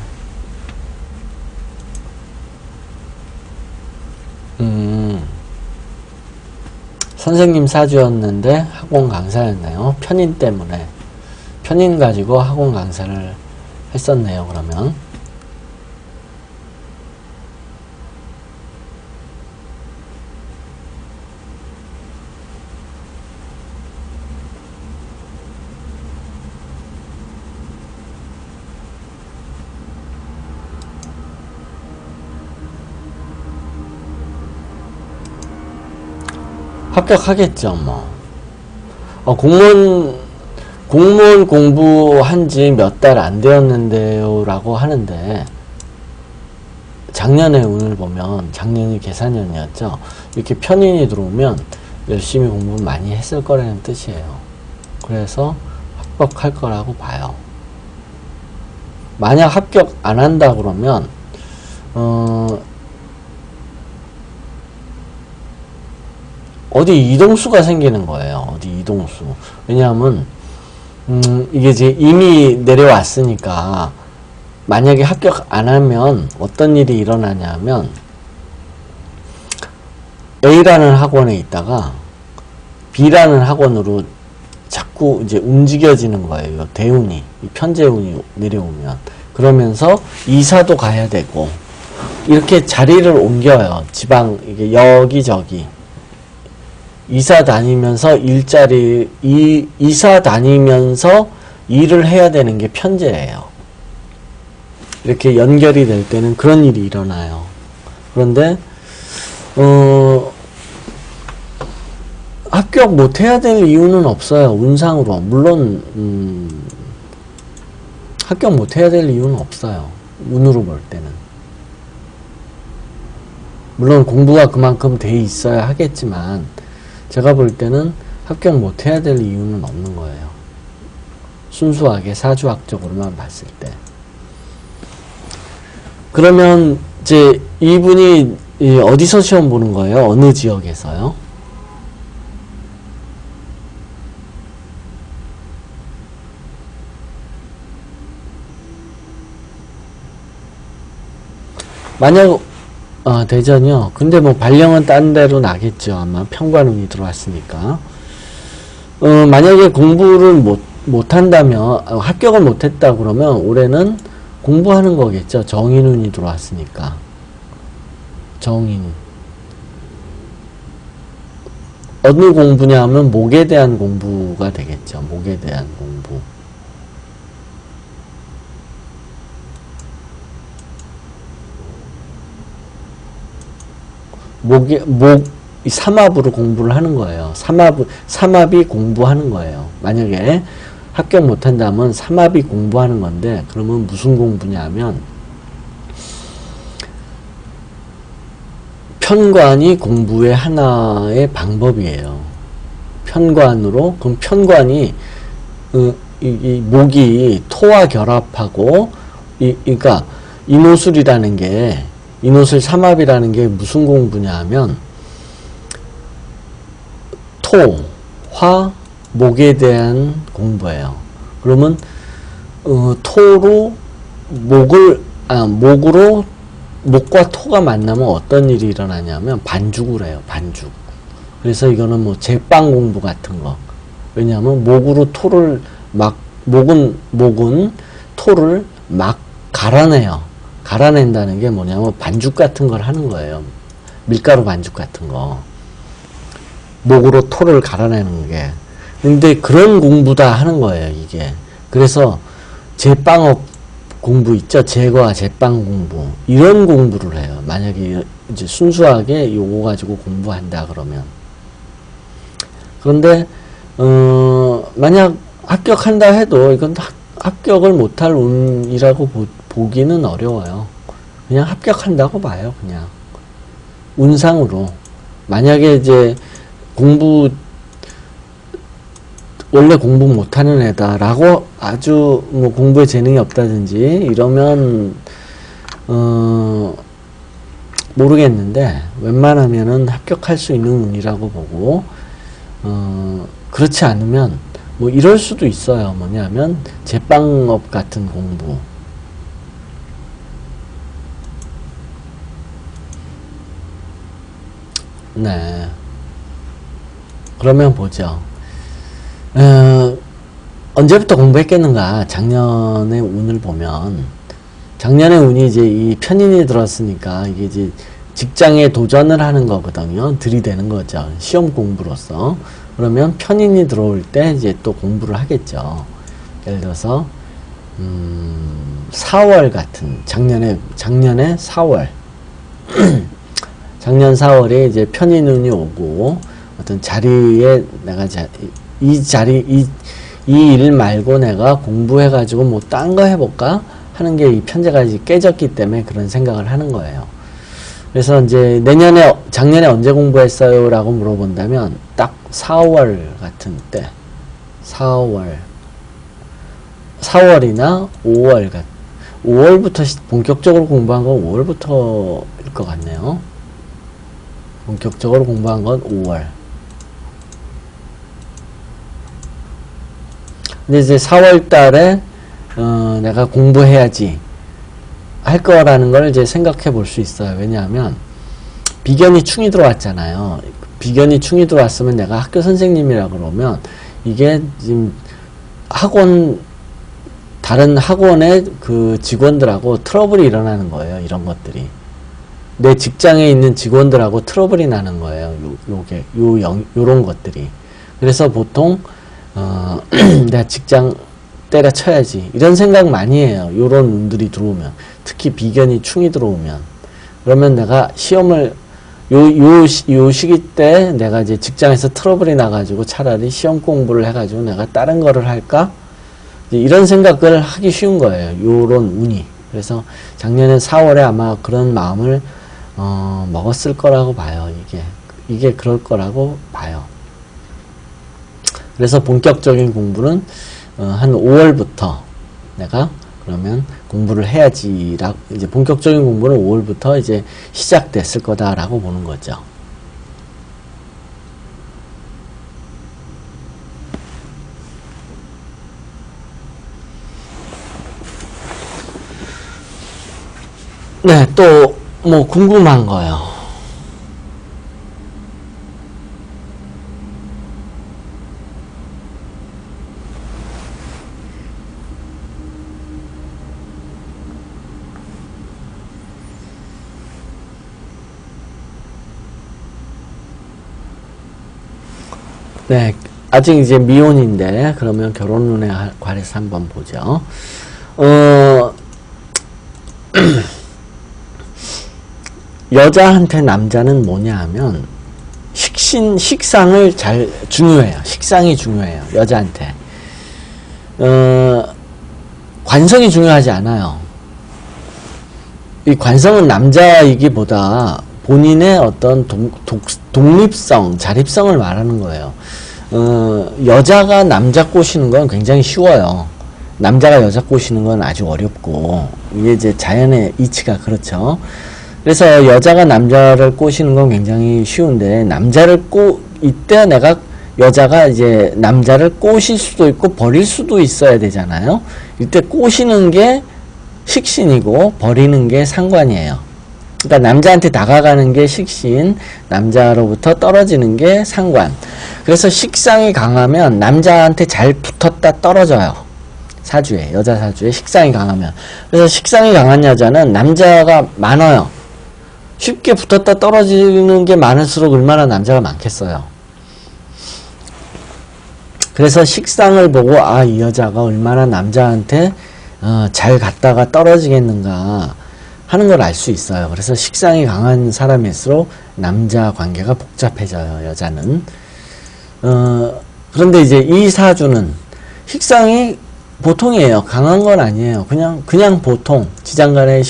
선생님 사주였는데 학원 강사였네요. 편인 때문에. 편인 가지고 학원 강사를 했었네요. 그러면. 합격하겠죠, 뭐. 공무원 공부한 지 몇 달 안 되었는데요 라고 하는데, 작년의 운을 보면 작년이 계산년이었죠. 이렇게 편인이 들어오면 열심히 공부 많이 했을 거라는 뜻이에요. 그래서 합격할 거라고 봐요. 만약 합격 안 한다 그러면 어디 이동수가 생기는 거예요. 어디 이동수. 왜냐하면 이게 이제 이미 내려왔으니까, 만약에 합격 안 하면 어떤 일이 일어나냐면, A라는 학원에 있다가 B라는 학원으로 자꾸 이제 움직여지는 거예요. 대운이, 편재운이 내려오면. 그러면서 이사도 가야 되고, 이렇게 자리를 옮겨요. 지방, 이게 여기저기. 이사 다니면서 이사 다니면서 일을 해야 되는 게 편재예요. 이렇게 연결이 될 때는 그런 일이 일어나요. 그런데 합격 못 해야 될 이유는 없어요. 운상으로. 물론 합격 못 해야 될 이유는 없어요. 운으로 볼 때는. 물론 공부가 그만큼 돼 있어야 하겠지만, 제가 볼 때는 합격 못 해야 될 이유는 없는 거예요. 순수하게 사주학적으로만 봤을 때. 그러면 이제 이분이 어디서 시험 보는 거예요? 어느 지역에서요? 만약 대전이요. 근데 뭐 발령은 딴 데로 나겠죠. 아마 평관운이 들어왔으니까. 만약에 공부를 못한다면, 합격을 못했다 그러면 올해는 공부하는 거겠죠. 정인운이 들어왔으니까. 정인. 어느 공부냐 하면 목에 대한 공부가 되겠죠. 목에 대한 공부. 삼합으로 공부를 하는 거예요. 삼합이 공부하는 거예요. 만약에 합격 못한다면 삼합이 공부하는 건데, 그러면 무슨 공부냐면, 편관이 공부의 하나의 방법이에요. 편관으로, 그럼 편관이, 이 목이 토와 결합하고, 그러니까, 인호술이라는 게, 인호술 삼합이라는 게 무슨 공부냐 하면, 토, 화, 목에 대한 공부예요. 그러면 토로 목으로 목과 토가 만나면 어떤 일이 일어나냐면 반죽을 해요. 반죽. 그래서 이거는 뭐 제빵 공부 같은 거. 왜냐하면 목으로 토를 목은 토를 막 갈아내요. 갈아낸다는 게 뭐냐면 반죽 같은 걸 하는 거예요. 밀가루 반죽 같은 거. 목으로 토를 갈아내는 게. 근데 그런 공부다 하는 거예요, 이게. 그래서 제빵업 공부 있죠? 제과 제빵 공부. 이런 공부를 해요. 만약에 이제 순수하게 요거 가지고 공부한다 그러면. 그런데 만약 합격한다 해도 이건 합격을 못할 운이라고 보기는 어려워요. 그냥 합격한다고 봐요, 그냥. 운상으로. 만약에 이제 원래 공부 못하는 애다라고 아주 뭐 공부에 재능이 없다든지 이러면 모르겠는데, 웬만하면은 합격할 수 있는 운이라고 보고, 그렇지 않으면 뭐 이럴 수도 있어요. 뭐냐면 제빵업 같은 공부. 네. 그러면 보죠. 언제부터 공부했겠는가? 작년의 운을 보면, 작년의 운이 이제 이 편인이 들었으니까 이게 이제 직장에 도전을 하는 거거든요. 들이대는 거죠. 시험 공부로서. 그러면 편인이 들어올 때 이제 또 공부를 하겠죠. 예를 들어서 4월 같은, 작년에 4월 작년 4월에 이제 편인운이 오고 어떤 자리에 내가 이 일 말고 내가 공부해가지고 뭐 딴 거 해볼까? 하는 게 이 편제가 이제 깨졌기 때문에 그런 생각을 하는 거예요. 그래서 이제 작년에 언제 공부했어요? 라고 물어본다면 딱 4월 같은 때, 4월이나 5월부터 본격적으로 공부한 건 5월부터일 것 같네요. 본격적으로 공부한 건 5월. 근데 이제 4월 달에 내가 공부해야지 할 거라는 걸 이제 생각해 볼 수 있어요. 왜냐하면 비견이 충이 들어왔잖아요. 비견이 충이 들어왔으면 내가 학교 선생님이라 그러면 이게 지금 다른 학원의 그 직원들하고 트러블이 일어나는 거예요. 이런 것들이. 내 직장에 있는 직원들하고 트러블이 나는 거예요. 요런 것들이. 그래서 보통, 내가 직장 때려쳐야지. 이런 생각 많이 해요. 요런 운들이 들어오면. 특히 비견이 충이 들어오면. 그러면 내가 시험을, 요 시기 때 내가 이제 직장에서 트러블이 나가지고 차라리 시험 공부를 해가지고 내가 다른 거를 할까? 이런 생각을 하기 쉬운 거예요. 요런 운이. 그래서 작년에 4월에 아마 그런 마음을 먹었을 거라고 봐요. 이게 그럴 거라고 봐요. 그래서 본격적인 공부는 한 5월부터 내가 그러면 공부를 해야지. 이제 본격적인 공부는 5월부터 이제 시작됐을 거다라고 보는 거죠. 네, 또 뭐 궁금한 거요. 네, 아직 이제 미혼인데 그러면 결혼운에 관해서 한번 보죠. 여자한테 남자는 뭐냐 하면 식상을 중요해요. 식상이 중요해요. 여자한테. 관성이 중요하지 않아요. 이 관성은 남자이기보다 본인의 어떤 독립성, 자립성을 말하는 거예요. 여자가 남자 꼬시는 건 굉장히 쉬워요. 남자가 여자 꼬시는 건 아주 어렵고, 이게 이제 자연의 이치가 그렇죠. 그래서 여자가 남자를 꼬시는 건 굉장히 쉬운데, 이때 여자가 이제 남자를 꼬실 수도 있고 버릴 수도 있어야 되잖아요. 이때 꼬시는 게 식신이고 버리는 게 상관이에요. 그러니까 남자한테 다가가는 게 식신, 남자로부터 떨어지는 게 상관. 그래서 식상이 강하면 남자한테 잘 붙었다 떨어져요. 여자 사주에 식상이 강하면. 그래서 식상이 강한 여자는 남자가 많아요. 쉽게 붙었다 떨어지는 게 많을수록 얼마나 남자가 많겠어요. 그래서 식상을 보고 이 여자가 얼마나 남자한테 잘 갔다가 떨어지겠는가 하는 걸 알 수 있어요. 그래서 식상이 강한 사람일수록 남자 관계가 복잡해져요. 여자는. 그런데 이제 이 사주는 식상이 보통이에요. 강한 건 아니에요. 그냥 보통. 지장간에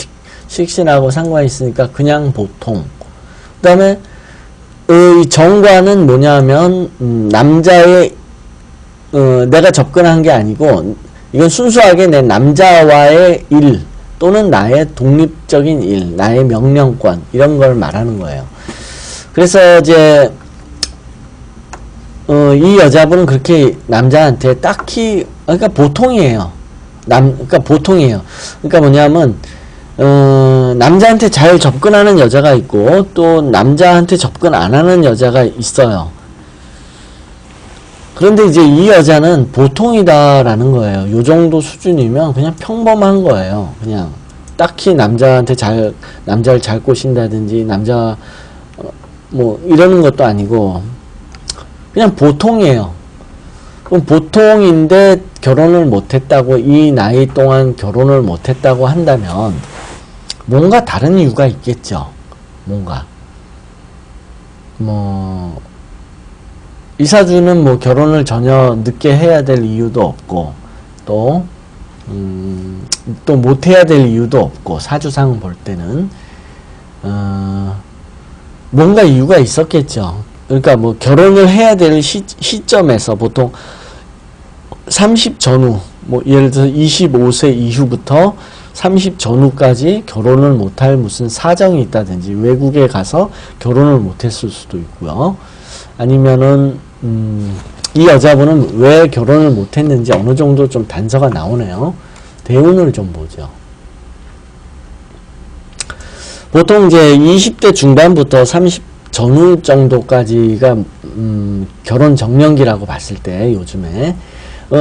식신하고 상관이 있으니까 그냥 보통. 그 다음에 이 정관은 뭐냐면 내가 접근한 게 아니고 이건 순수하게 내 남자와의 일 또는 나의 독립적인 일, 나의 명령권 이런 걸 말하는 거예요. 그래서 이제 이 여자분은 그렇게 남자한테 딱히 그러니까 보통이에요. 그러니까 보통이에요. 그러니까 뭐냐면 남자한테 잘 접근하는 여자가 있고 또 남자한테 접근 안 하는 여자가 있어요. 그런데 이제 이 여자는 보통이다라는 거예요. 요 정도 수준이면 그냥 평범한 거예요. 그냥 딱히 남자를 잘 꼬신다든지 뭐 이러는 것도 아니고 그냥 보통이에요. 그럼 보통인데 결혼을 못했다고, 이 나이 동안 결혼을 못했다고 한다면 뭔가 다른 이유가 있겠죠. 뭔가 이 이사주는 뭐 결혼을 전혀 늦게 해야 될 이유도 없고, 또 못해야 될 이유도 없고, 사주상 볼 때는, 뭔가 이유가 있었겠죠. 그러니까 뭐 결혼을 해야 될 시점에서 보통 30 전후, 뭐 예를 들어서 25세 이후부터 30 전후까지 결혼을 못할 무슨 사정이 있다든지 외국에 가서 결혼을 못했을 수도 있고요. 아니면은 이 여자분은 왜 결혼을 못했는지 어느 정도 좀 단서가 나오네요. 대운을 좀 보죠. 보통 이제 20대 중반부터 30 전후 정도까지가 결혼 정년기라고 봤을 때 요즘에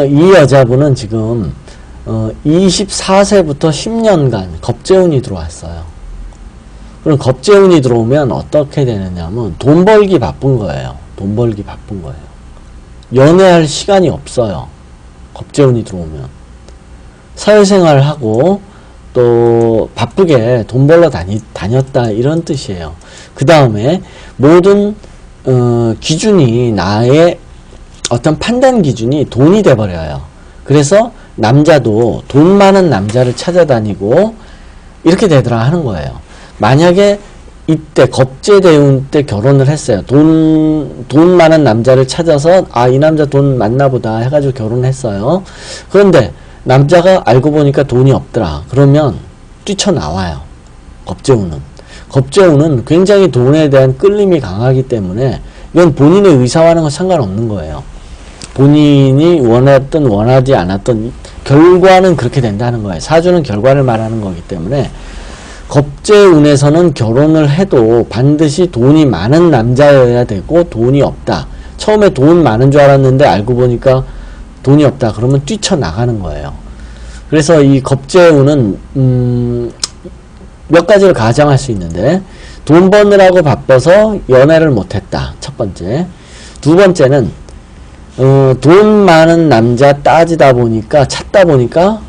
이 여자분은 지금 24세부터 10년간 겁재운이 들어왔어요. 그럼 겁재운이 들어오면 어떻게 되느냐면 돈 벌기 바쁜 거예요. 돈 벌기 바쁜 거예요. 연애할 시간이 없어요. 겁재운이 들어오면. 사회생활하고 또 바쁘게 돈 벌러 다녔다 이런 뜻이에요. 그 다음에 모든 기준이 나의 어떤 판단 기준이 돈이 돼버려요. 그래서 남자도 돈 많은 남자를 찾아다니고 이렇게 되더라 하는 거예요. 만약에 이때 겁재대운 때 결혼을 했어요. 돈 많은 남자를 찾아서 이 남자 돈 많나 보다 해가지고 결혼했어요. 그런데 남자가 알고 보니까 돈이 없더라. 그러면 뛰쳐나와요. 겁재운은 굉장히 돈에 대한 끌림이 강하기 때문에 이건 본인의 의사와는 상관없는 거예요. 본인이 원했든 원하지 않았든 결과는 그렇게 된다는 거예요. 사주는 결과를 말하는 거기 때문에 겁재운에서는 결혼을 해도 반드시 돈이 많은 남자여야 되고 돈이 없다. 처음에 돈 많은 줄 알았는데 알고 보니까 돈이 없다. 그러면 뛰쳐나가는 거예요. 그래서 이 겁재운은 몇 가지를 가정할 수 있는데 돈 버느라고 바빠서 연애를 못했다. 첫 번째. 두 번째는 돈 많은 남자 찾다 보니까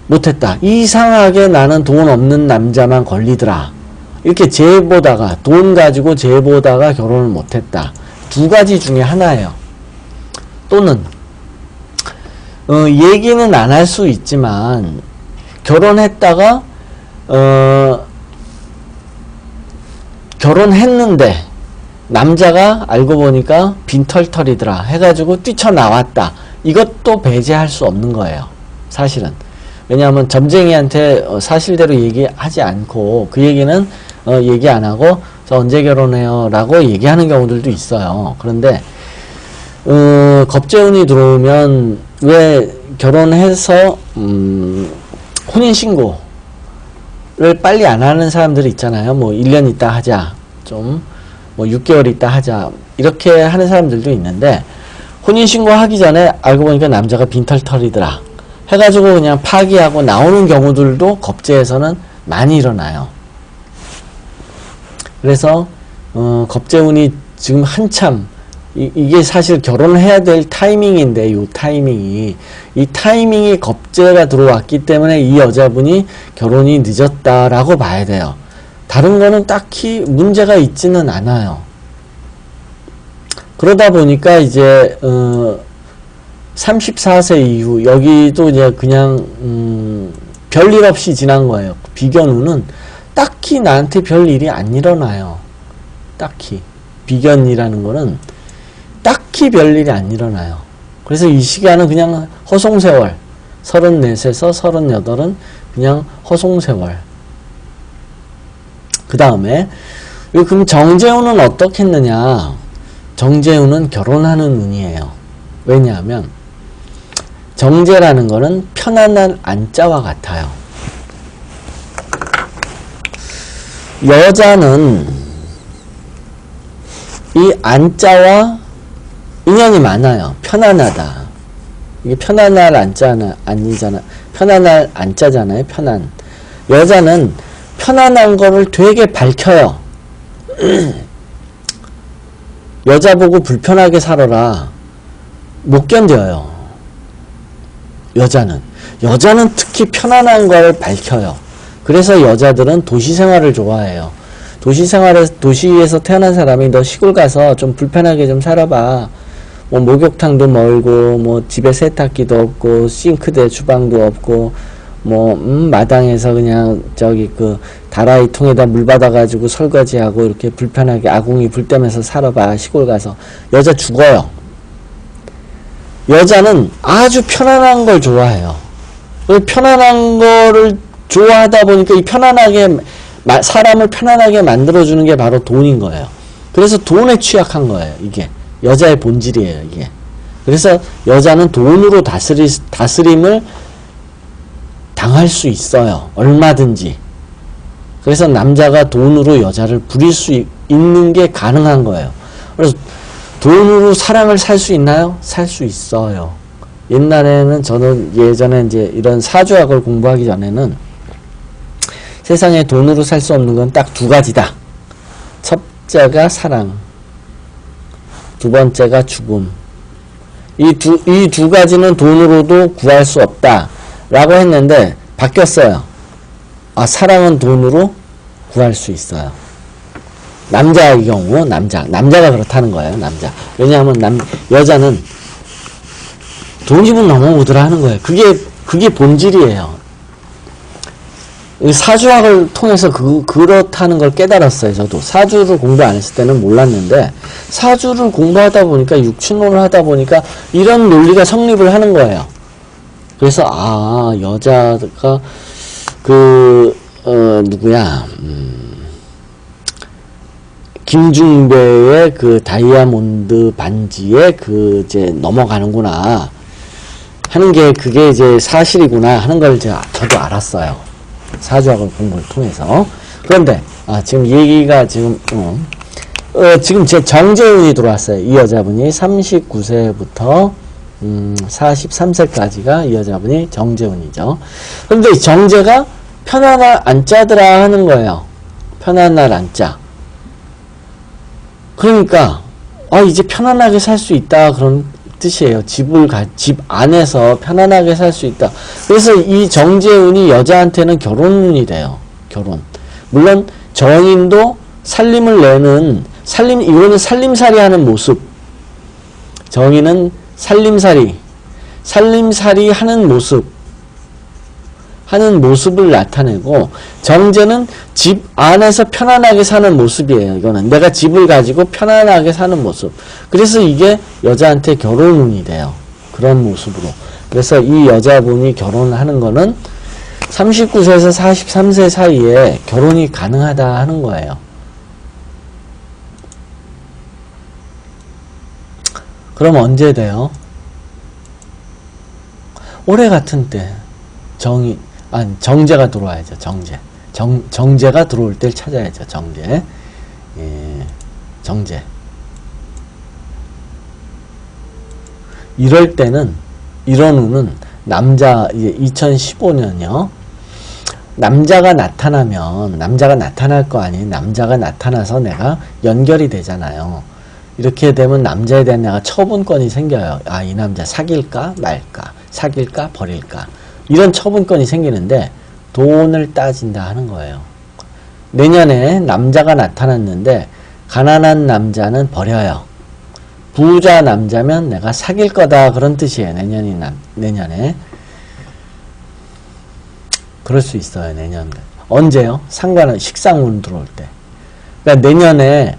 못했다. 이상하게 나는 돈 없는 남자만 걸리더라. 이렇게 돈 가지고 재보다가 결혼을 못했다. 두 가지 중에 하나예요. 또는 얘기는 안 할 수 있지만 결혼했다가 결혼했는데 남자가 알고 보니까 빈털털이더라 해가지고 뛰쳐나왔다. 이것도 배제할 수 없는 거예요. 사실은. 왜냐하면 점쟁이한테 사실대로 얘기하지 않고 그 얘기는 얘기 안 하고 저 언제 결혼해요 라고 얘기하는 경우들도 있어요. 그런데 겁재운이 들어오면 왜 결혼해서 혼인신고를 빨리 안 하는 사람들이 있잖아요. 뭐 1년 있다 하자, 좀 뭐 6개월 있다 하자, 이렇게 하는 사람들도 있는데 혼인신고 하기 전에 알고 보니까 남자가 빈털털이더라 해가지고 그냥 파기하고 나오는 경우들도 겁재에서는 많이 일어나요. 그래서 겁재운이 지금 한참 이게 사실 결혼을 해야 될 타이밍인데 이 타이밍이 겁재가 들어왔기 때문에 이 여자분이 결혼이 늦었다라고 봐야 돼요. 다른 거는 딱히 문제가 있지는 않아요. 그러다 보니까 이제 34세 이후 여기도 이제 그냥 별일 없이 지난 거예요. 비견운은 딱히 나한테 별일이 안 일어나요. 딱히 비견이라는 거는 딱히 별일이 안 일어나요. 그래서 이 시간은 그냥 허송세월, 34세에서 38은 그냥 허송세월. 그 다음에 그럼 정재운은 어떻겠느냐. 정재운은 결혼하는 운이에요. 왜냐하면 정재라는 거는 편안한 안자와 같아요. 여자는 이 안자와 인연이 많아요. 편안하다. 이게 편안할 안자는 아니잖아. 편안할 안자잖아요. 편안. 여자는 편안한 거를 되게 밝혀요. 여자 보고 불편하게 살아라. 못 견뎌요. 여자는 특히 편안한 걸 밝혀요. 그래서 여자들은 도시 생활을 좋아해요. 도시에서 태어난 사람이 너 시골 가서 좀 불편하게 좀 살아봐. 뭐 목욕탕도 멀고 뭐 집에 세탁기도 없고 싱크대 주방도 없고 뭐 마당에서 그냥 저기 그 다라이 통에다 물 받아가지고 설거지하고 이렇게 불편하게 아궁이 불 때면서 살아봐. 시골 가서 여자 죽어요. 여자는 아주 편안한 걸 좋아해요. 편안한 거를 좋아하다 보니까 이 편안하게 사람을 편안하게 만들어주는 게 바로 돈인 거예요. 그래서 돈에 취약한 거예요. 이게 여자의 본질이에요. 이게. 그래서 여자는 돈으로 다스림을 당할 수 있어요. 얼마든지. 그래서 남자가 돈으로 여자를 부릴 수 있는 게 가능한 거예요. 그래서 돈으로 사랑을 살 수 있나요? 살 수 있어요. 옛날에는 저는 예전에 이제 이런 사주학을 공부하기 전에는 세상에 돈으로 살 수 없는 건 딱 두 가지다. 첫째가 사랑, 두 번째가 죽음. 이 두 가지는 돈으로도 구할 수 없다. 라고 했는데 바뀌었어요. 아, 사랑은 돈으로 구할 수 있어요. 남자의 경우, 남자가 그렇다는 거예요, 남자. 왜냐하면 여자는 돈이면 넘어오더라 하는 거예요. 그게 본질이에요. 사주학을 통해서 그렇다는 걸 깨달았어요, 저도. 사주를 공부 안 했을 때는 몰랐는데, 사주를 공부하다 보니까, 육친론을 하다 보니까, 이런 논리가 성립을 하는 거예요. 그래서, 아, 여자가, 누구야, 김중배의 그 다이아몬드 반지에 이제 넘어가는구나. 하는 게, 그게 이제 사실이구나 하는 걸 저도 알았어요. 사주학을 공부를 통해서. 그런데, 지금 얘기가 지금 제 정재운이 들어왔어요. 이 여자분이 39세부터, 43세까지가 이 여자분이 정재운이죠. 그런데 이 정재가 편안한 안짜더라 하는 거예요. 편안한 안짜. 그러니까, 이제 편안하게 살 수 있다. 그런 뜻이에요. 집 안에서 편안하게 살 수 있다. 그래서 이 정재운이 여자한테는 결혼운이 돼요. 결혼. 물론, 정인도 살림을 내는, 이거는 살림살이 하는 모습. 정인은 살림살이 하는 모습을 나타내고, 정제는 집 안에서 편안하게 사는 모습이에요. 이거는 내가 집을 가지고 편안하게 사는 모습. 그래서 이게 여자한테 결혼운이 돼요. 그런 모습으로. 그래서 이 여자분이 결혼을 하는 거는 39세에서 43세 사이에 결혼이 가능하다 하는 거예요. 그럼 언제 돼요? 올해 같은 때 정제가 들어와야죠. 정제가 들어올 때 찾아야죠. 정제. 예, 정제. 이럴 때는, 이런 운은 남자, 이제 2015년이요. 남자가 나타날 거 아니에요. 남자가 나타나서 내가 연결이 되잖아요. 이렇게 되면 남자에 대한 내가 처분권이 생겨요. 아, 이 남자 사귈까 말까, 사귈까 버릴까. 이런 처분권이 생기는데 돈을 따진다 하는 거예요. 내년에 남자가 나타났는데 가난한 남자는 버려요. 부자 남자면 내가 사귈 거다 그런 뜻이에요. 내년에. 그럴 수 있어요. 내년에. 언제요? 상관은 식상운 들어올 때. 그러니까 내년에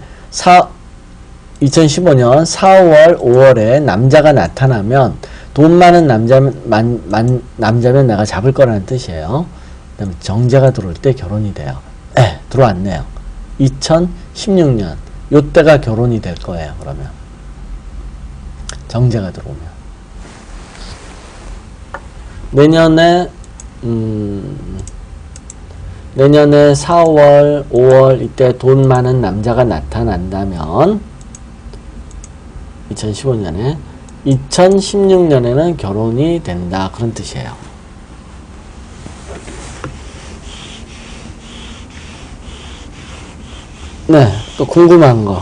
2015년 4월, 5월에 남자가 나타나면 돈 많은 남자면 내가 잡을 거라는 뜻이에요. 그 다음에 정제가 들어올 때 결혼이 돼요. 들어왔네요. 2016년. 요때가 결혼이 될 거예요. 그러면. 정제가 들어오면. 내년에 4월, 5월 이때 돈 많은 남자가 나타난다면 2015년에 2016년에는 결혼이 된다. 그런 뜻이에요. 네, 또 궁금한 거.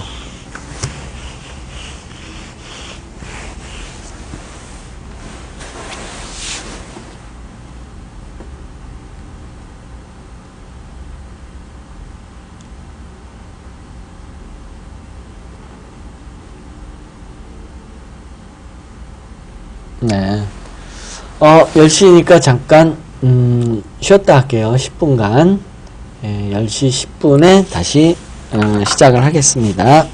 네. 10시니까 잠깐, 쉬었다 할게요. 10분간. 예, 10시 10분에 다시, 시작을 하겠습니다.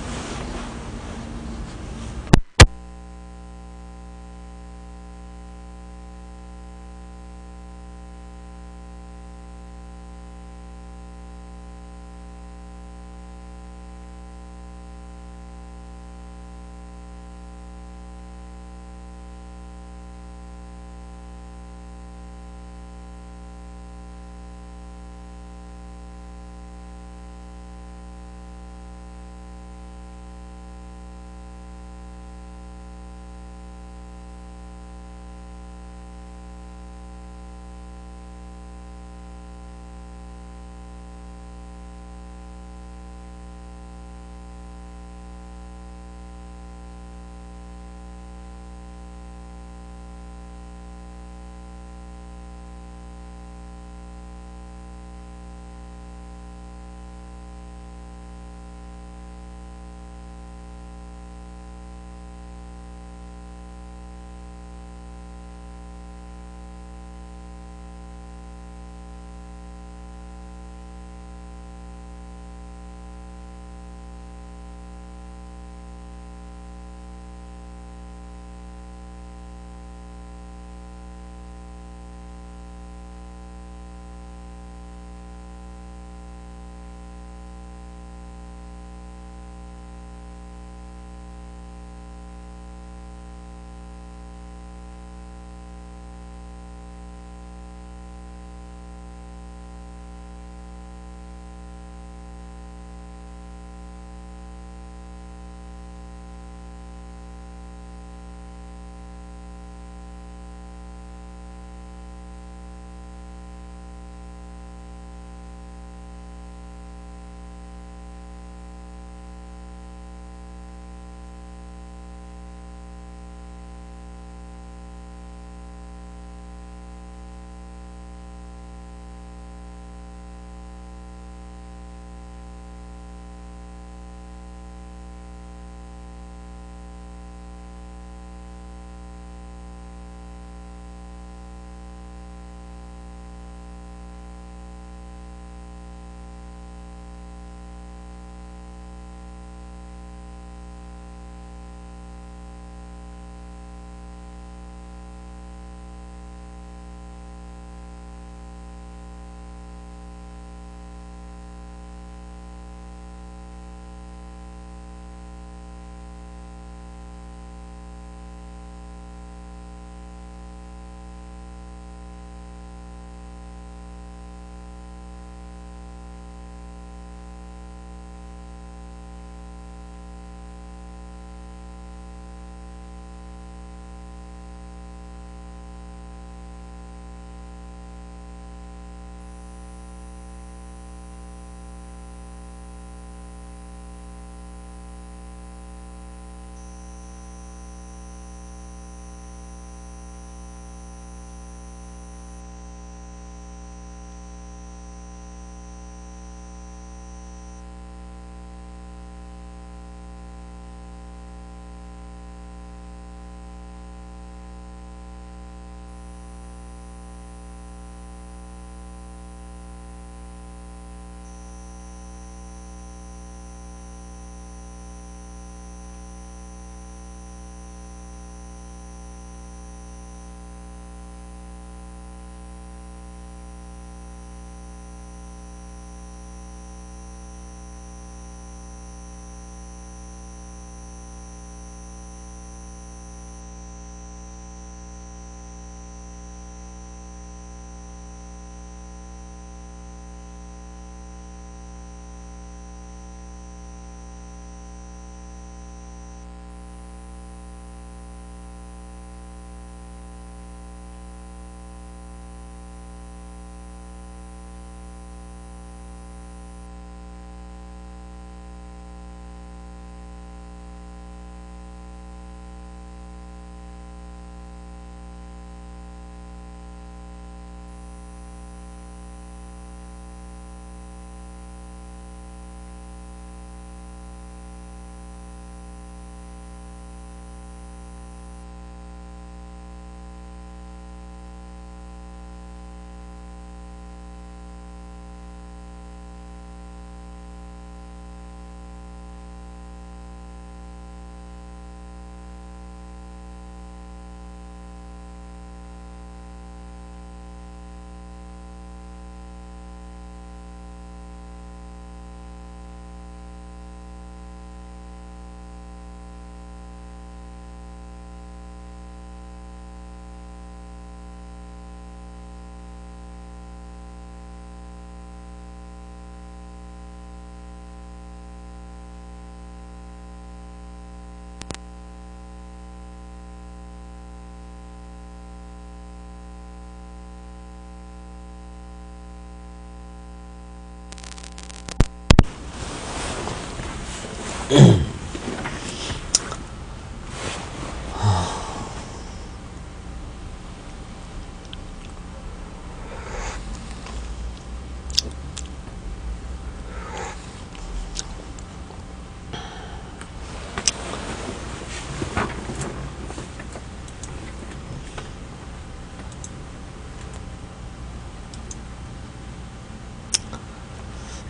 그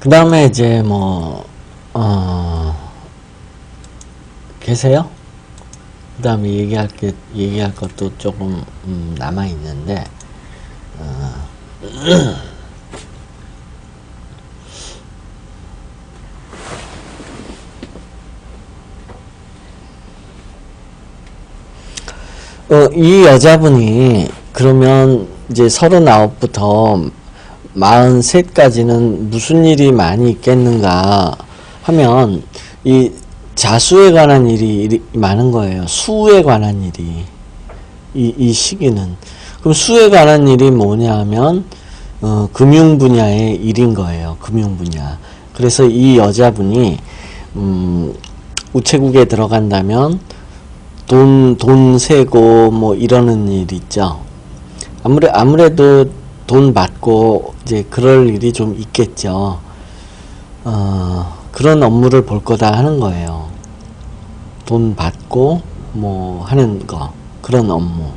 다음에 이제 계세요? 그 다음에 얘기할 것도 조금, 남아있는데, 이 여자분이, 그러면 이제 39부터 43까지는 무슨 일이 많이 있겠는가 하면, 이 자수에 관한 일이 많은 거예요. 수에 관한 일이. 이 시기는. 그럼 수에 관한 일이 뭐냐 하면, 금융 분야의 일인 거예요. 금융 분야. 그래서 이 여자분이, 우체국에 들어간다면, 돈 세고, 뭐, 이러는 일 있죠. 아무래도 돈 받고, 이제, 그럴 일이 좀 있겠죠. 그런 업무를 볼 거다 하는 거예요. 돈 받고, 뭐, 하는 거. 그런 업무.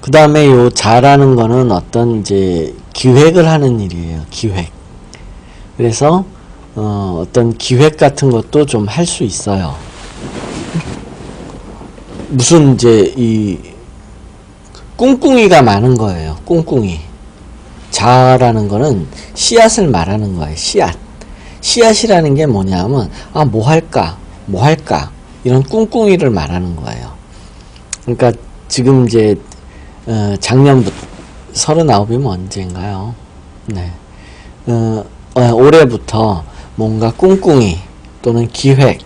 그 다음에 요 자라는 거는 어떤, 이제, 기획을 하는 일이에요. 기획. 그래서, 어떤 기획 같은 것도 좀 할 수 있어요. 무슨 이제 이 꿍꿍이가 많은 거예요. 꿍꿍이. 자라는 거는 씨앗을 말하는 거예요. 씨앗. 씨앗이라는 게 뭐냐면 뭐 할까? 이런 꿍꿍이를 말하는 거예요. 그러니까 지금 이제 작년부터 39이면 언제인가요? 네. 올해부터 뭔가 꿍꿍이 또는 기획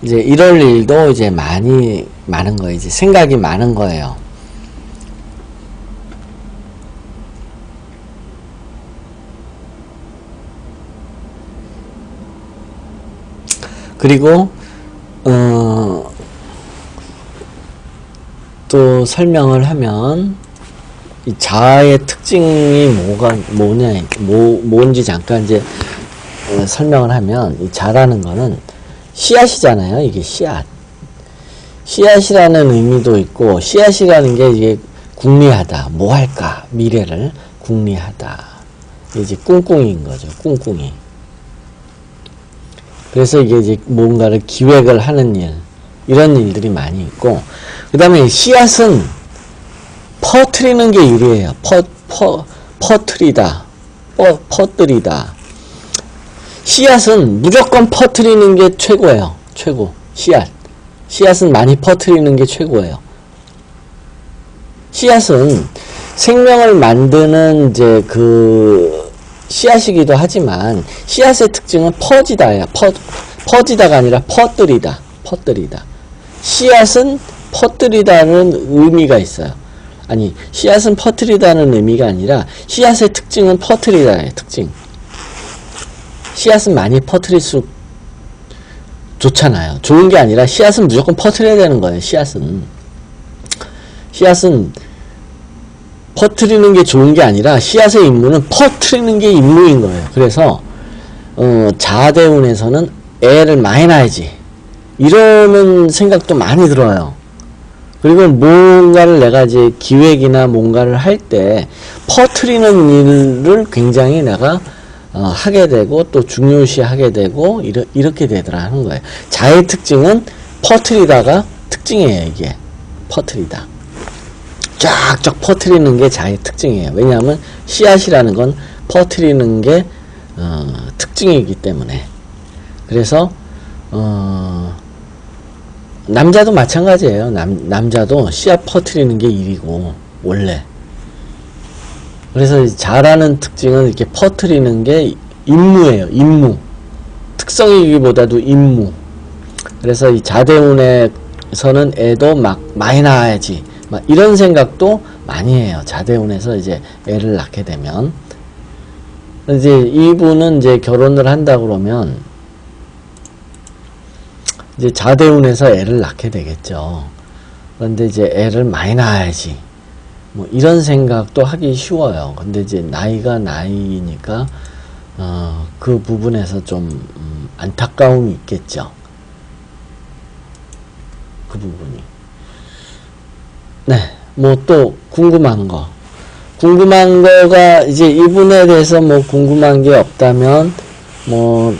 이제 이럴 일도 이제 많은 거예요. 이제 생각이 많은 거예요. 그리고 또 설명을 하면 이 자아의 특징이 뭔지 잠깐 이제 설명을 하면 이 자라는 거는 씨앗이잖아요. 이게 씨앗. 씨앗이라는 의미도 있고 씨앗이라는 게 이게 궁리하다. 뭐 할까? 미래를 궁리하다. 이제 꿍꿍이인 거죠. 꿍꿍이. 그래서 이게 이제 뭔가를 기획을 하는 일, 이런 일들이 많이 있고, 그 다음에 씨앗은 퍼뜨리는 게 일이에요. 퍼뜨리다. 퍼뜨리다. 씨앗은 무조건 퍼뜨리는 게 최고예요. 최고. 씨앗은 많이 퍼뜨리는 게 최고예요. 씨앗은 생명을 만드는 이제 그 씨앗이기도 하지만 씨앗의 특징은 퍼지다예요. 퍼지다가 아니라 퍼뜨리다. 씨앗은 퍼뜨리다는 의미가 있어요. 아니, 씨앗은 퍼뜨리다는 의미가 아니라 씨앗의 특징은 퍼뜨리다예요. 특징. 씨앗은 많이 퍼뜨릴수록 좋잖아요. 좋은 게 아니라 씨앗은 무조건 퍼뜨려야 되는 거예요. 씨앗은 퍼뜨리는 게 좋은 게 아니라 씨앗의 임무는 퍼뜨리는 게 임무인 거예요. 그래서 자아대운에서는 애를 많이 낳아야지 이러는 생각도 많이 들어요. 그리고 뭔가를 내가 이제 기획이나 뭔가를 할 때 퍼뜨리는 일을 굉장히 내가 하게 되고 또 중요시 하게 되고 이렇게 되더라 하는 거예요. 자의 특징은 퍼뜨리다가 특징이에요. 이게 퍼뜨리다. 쫙쫙 퍼뜨리는 게 자의 특징이에요. 왜냐하면 씨앗이라는 건 퍼뜨리는 게 특징이기 때문에. 그래서 남자도 마찬가지예요. 남자도 씨앗 퍼뜨리는 게 일이고 원래. 그래서 자라는 특징은 이렇게 퍼뜨리는 게 임무예요. 임무. 특성이기보다도 임무. 그래서 이 자대운에서는 애도 막 많이 낳아야지. 막 이런 생각도 많이 해요. 자대운에서 이제 애를 낳게 되면. 이제 이분은 이제 결혼을 한다 그러면 이제 자대운에서 애를 낳게 되겠죠. 그런데 이제 애를 많이 낳아야지. 뭐 이런 생각도 하기 쉬워요. 근데 이제 나이가 나이니까 그 부분에서 좀 안타까움이 있겠죠. 그 부분이. 네, 뭐 또 궁금한 거가 이제 이분에 대해서 뭐 궁금한 게 없다면 뭐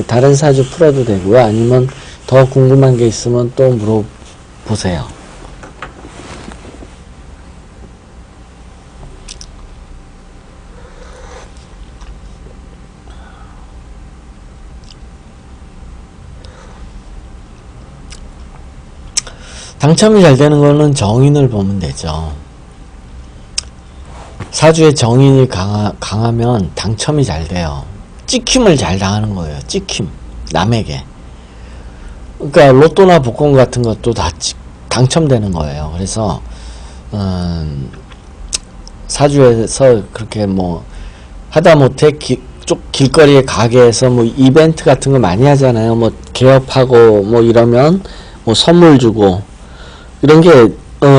다른 사주 풀어도 되고요. 아니면 더 궁금한 게 있으면 또 물어보세요. 당첨이 잘 되는 거는 정인을 보면 되죠. 사주에 정인이 강하면 당첨이 잘 돼요. 찍힘을 잘 당하는 거예요. 찍힘. 남에게. 그러니까 로또나 복권 같은 것도 다 당첨되는 거예요. 그래서 사주에서 그렇게 뭐 하다못해 길거리에 가게에서 뭐 이벤트 같은 거 많이 하잖아요. 뭐 개업하고 뭐 이러면 뭐 선물 주고 이런 게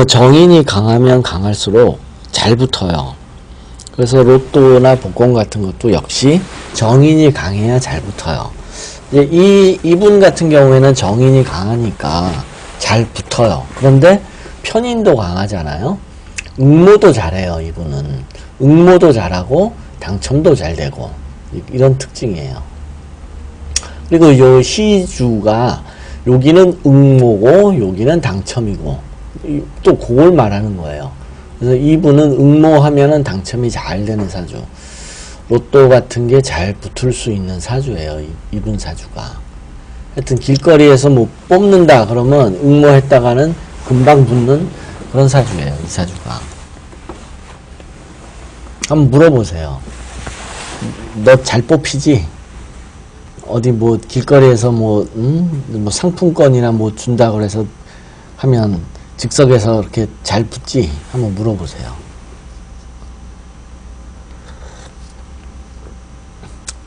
정인이 강하면 강할수록 잘 붙어요. 그래서 로또나 복권 같은 것도 역시 정인이 강해야 잘 붙어요. 이제 이분 같은 경우에는 정인이 강하니까 잘 붙어요. 그런데 편인도 강하잖아요. 응모도 잘해요. 이분은 응모도 잘하고 당첨도 잘 되고 이런 특징이에요. 그리고 요 시주가 여기는 응모고 여기는 당첨이고 또 그걸 말하는 거예요. 그래서 이분은 응모하면은 당첨이 잘 되는 사주. 로또 같은 게 잘 붙을 수 있는 사주예요. 이분 사주가. 하여튼 길거리에서 뭐 뽑는다 그러면 응모했다가는 금방 붙는 그런 사주예요. 이 사주가. 한번 물어보세요. 너 잘 뽑히지? 어디 뭐 길거리에서 뭐 상품권이나 뭐 준다고 그래서 하면 즉석에서 이렇게 잘 붙지? 한번 물어보세요.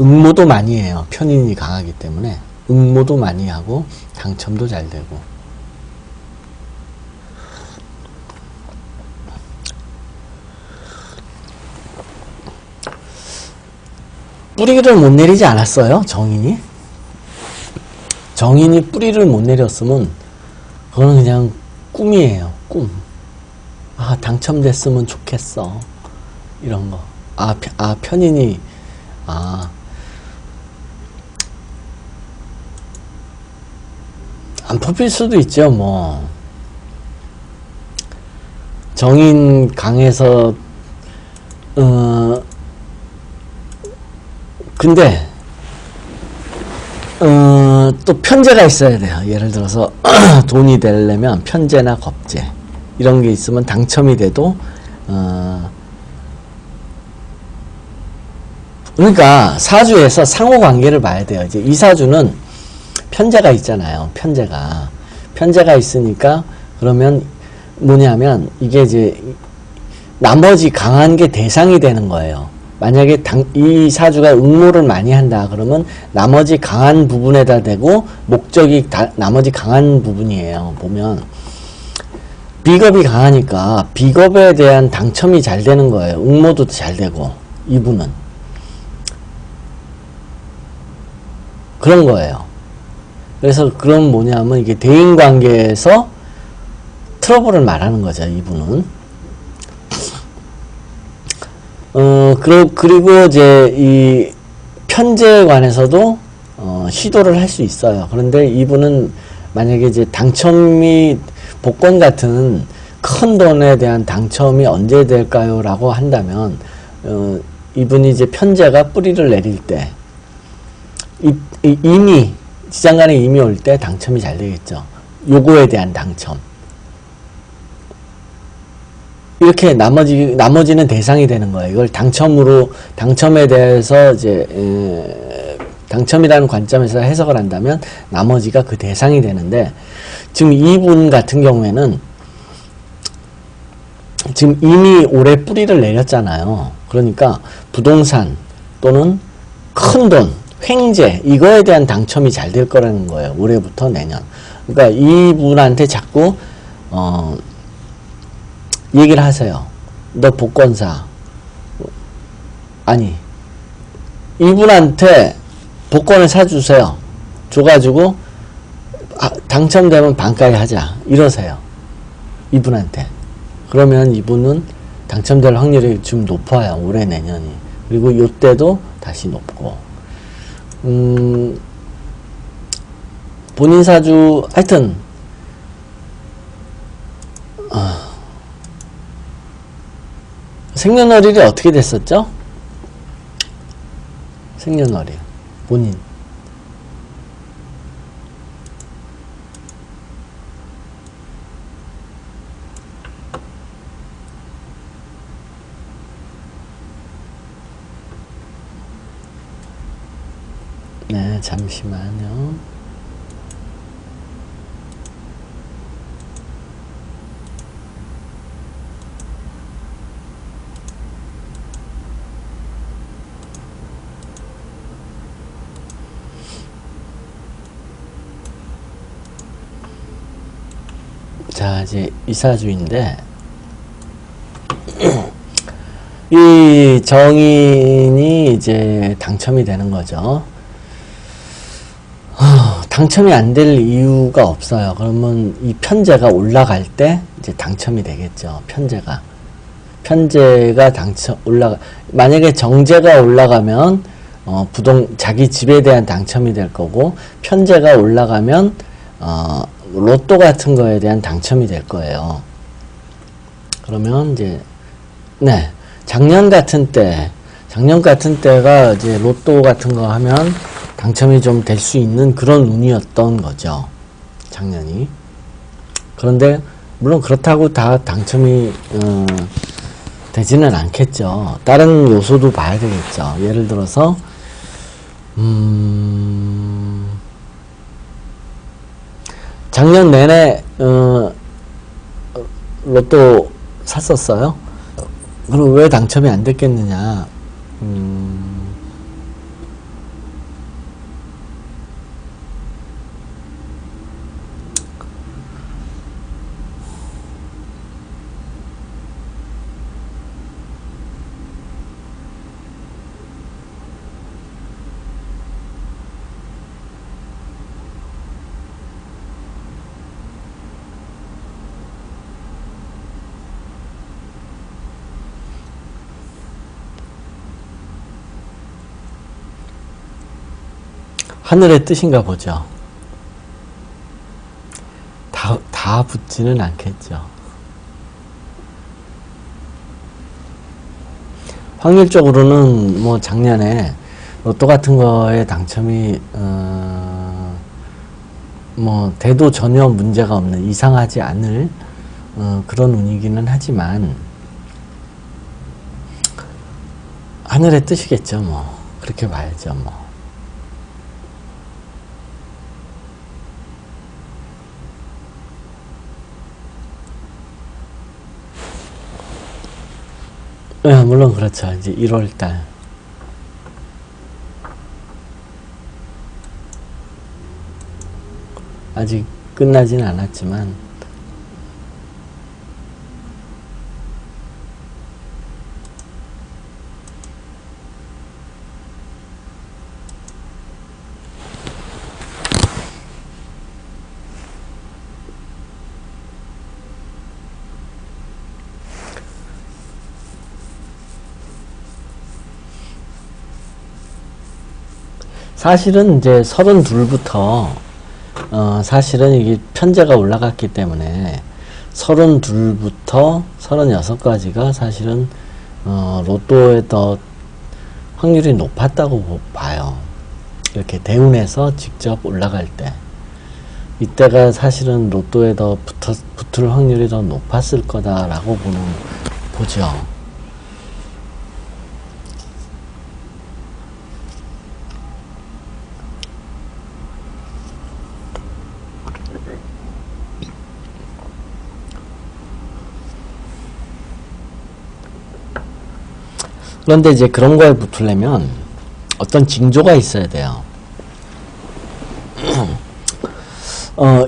응모도 많이 해요. 편인이 강하기 때문에 응모도 많이 하고 당첨도 잘 되고. 뿌리를 못 내리지 않았어요? 정인이 뿌리를 못 내렸으면 그거는 그냥 꿈이에요. 꿈. 아, 당첨됐으면 좋겠어. 이런 거. 편인이 안 뽑힐 수도 있죠. 뭐 정인 강해서 근데 또 편제가 있어야 돼요. 예를 들어서 돈이 되려면 편제나 겁제 이런 게 있으면 당첨이 돼도 그러니까 사주에서 상호관계를 봐야 돼요. 이제 이 사주는 편제가 있잖아요. 편제가 있으니까 그러면 뭐냐면 이게 이제 나머지 강한 게 대상이 되는 거예요. 만약에 이 사주가 응모를 많이 한다 그러면 나머지 강한 부분에다 대고 목적이 나머지 강한 부분이에요. 보면 비겁이 강하니까 비겁에 대한 당첨이 잘 되는 거예요. 응모도 잘 되고 이분은 그런 거예요. 그래서 그럼 뭐냐면 이게 대인관계에서 트러블을 말하는 거죠. 이분은 그리고 이제 이 편제에 관해서도 시도를 할 수 있어요. 그런데 이분은 만약에 이제 당첨이 복권 같은 큰 돈에 대한 당첨이 언제 될까요? 라고 한다면 이분이 이제 편제가 뿌리를 내릴 때 이미 지장간에 이미 올 때 당첨이 잘 되겠죠. 요거에 대한 당첨. 이렇게 나머지는 대상이 되는 거예요. 이걸 당첨에 대해서 이제 당첨이라는 관점에서 해석을 한다면 나머지가 그 대상이 되는데 지금 이분 같은 경우에는 지금 이미 올해 뿌리를 내렸잖아요. 그러니까 부동산 또는 큰 돈, 횡재 이거에 대한 당첨이 잘 될 거라는 거예요. 올해부터 내년. 그러니까 이분한테 자꾸 얘기를 하세요. 너 복권사. 아니 이분한테 복권을 사주세요. 줘가지고 당첨되면 반가게 하자 이러세요. 이분한테. 그러면 이분은 당첨될 확률이 좀 높아요. 올해 내년이. 그리고 요때도 다시 높고 본인 사주 하여튼 생년월일이 어떻게 됐었죠? 생년월일 본인 네, 잠시만요. 자, 이제 이사주인데 이 정인이 이제 당첨이 되는 거죠. 당첨이 안 될 이유가 없어요. 그러면 이 편제가 올라갈 때 이제 당첨이 되겠죠. 편제가 만약에 정제가 올라가면 자기 집에 대한 당첨이 될 거고, 편제가 올라가면 로또 같은 거에 대한 당첨이 될 거예요. 그러면 이제 네, 작년 같은 때가 이제 로또 같은 거 하면 당첨이 좀 될 수 있는 그런 운이었던 거죠. 작년이. 그런데 물론 그렇다고 다 당첨이 되지는 않겠죠. 다른 요소도 봐야 되겠죠. 예를 들어서 작년 내내 로또 샀었어요. 그럼 왜 당첨이 안 됐겠느냐? 하늘의 뜻인가 보죠. 다 붙지는 않겠죠. 확률적으로는 뭐 작년에 로또 같은 거에 당첨이 뭐 돼도 전혀 문제가 없는, 이상하지 않을 그런 운이기는 하지만 하늘의 뜻이겠죠. 뭐 그렇게 봐야죠. 뭐 네, 물론 그렇죠. 이제 1월달. 아직 끝나진 않았지만, 사실은 이제 32부터 사실은 이게 편제가 올라갔기 때문에 32부터 36까지가 사실은 로또에 더 확률이 높았다고 봐요. 이렇게 대운에서 직접 올라갈 때 이때가 사실은 로또에 더 붙을 확률이 더 높았을 거다라고 보죠. 그런데 이제 그런 거에 붙으려면 어떤 징조가 있어야 돼요.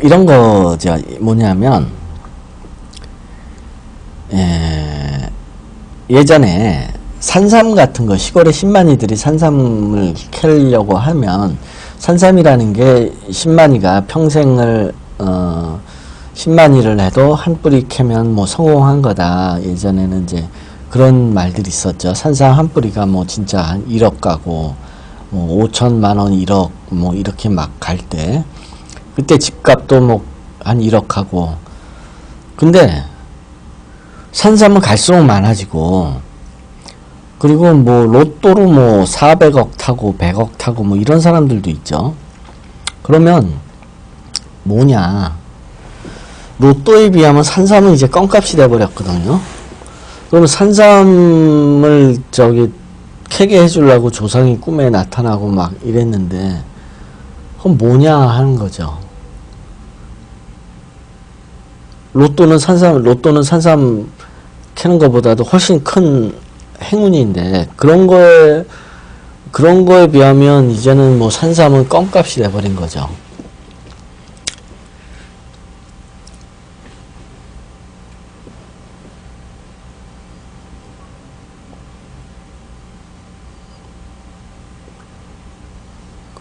이런 거죠. 뭐냐면, 예전에 산삼 같은 거, 시골의 신만이들이 산삼을 캐려고 하면, 산삼이라는 게 신만이가 평생을, 신만이를 해도 한 뿌리 캐면 뭐 성공한 거다. 예전에는 이제 그런 말들이 있었죠. 산삼 한 뿌리가 뭐 진짜 한 1억 가고, 뭐 5천만 원, 1억, 뭐 이렇게 막 갈 때, 그때 집값도 뭐 한 1억 하고, 근데 산삼은 갈수록 많아지고, 그리고 뭐 로또로 뭐 400억 타고 100억 타고 뭐 이런 사람들도 있죠. 그러면 뭐냐, 로또에 비하면 산삼은 이제 껌값이 돼버렸거든요. 그러면 산삼을 캐게 해주려고 조상이 꿈에 나타나고 막 이랬는데, 그럼 뭐냐 하는 거죠. 로또는 산삼 캐는 것보다도 훨씬 큰 행운인데, 그런 거에 비하면 이제는 뭐 산삼은 껌값이 돼버린 거죠.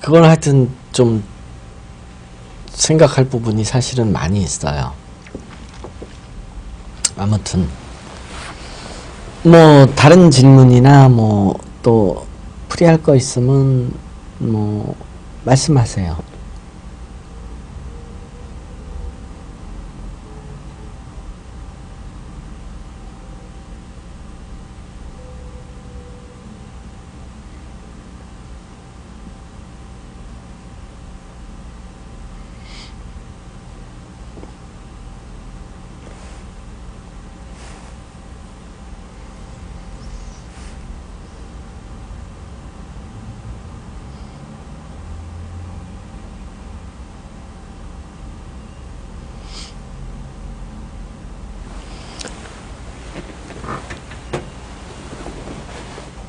그건 하여튼 좀 생각할 부분이 사실은 많이 있어요. 아무튼 뭐 다른 질문이나 뭐 또 풀이할 거 있으면 뭐 말씀하세요.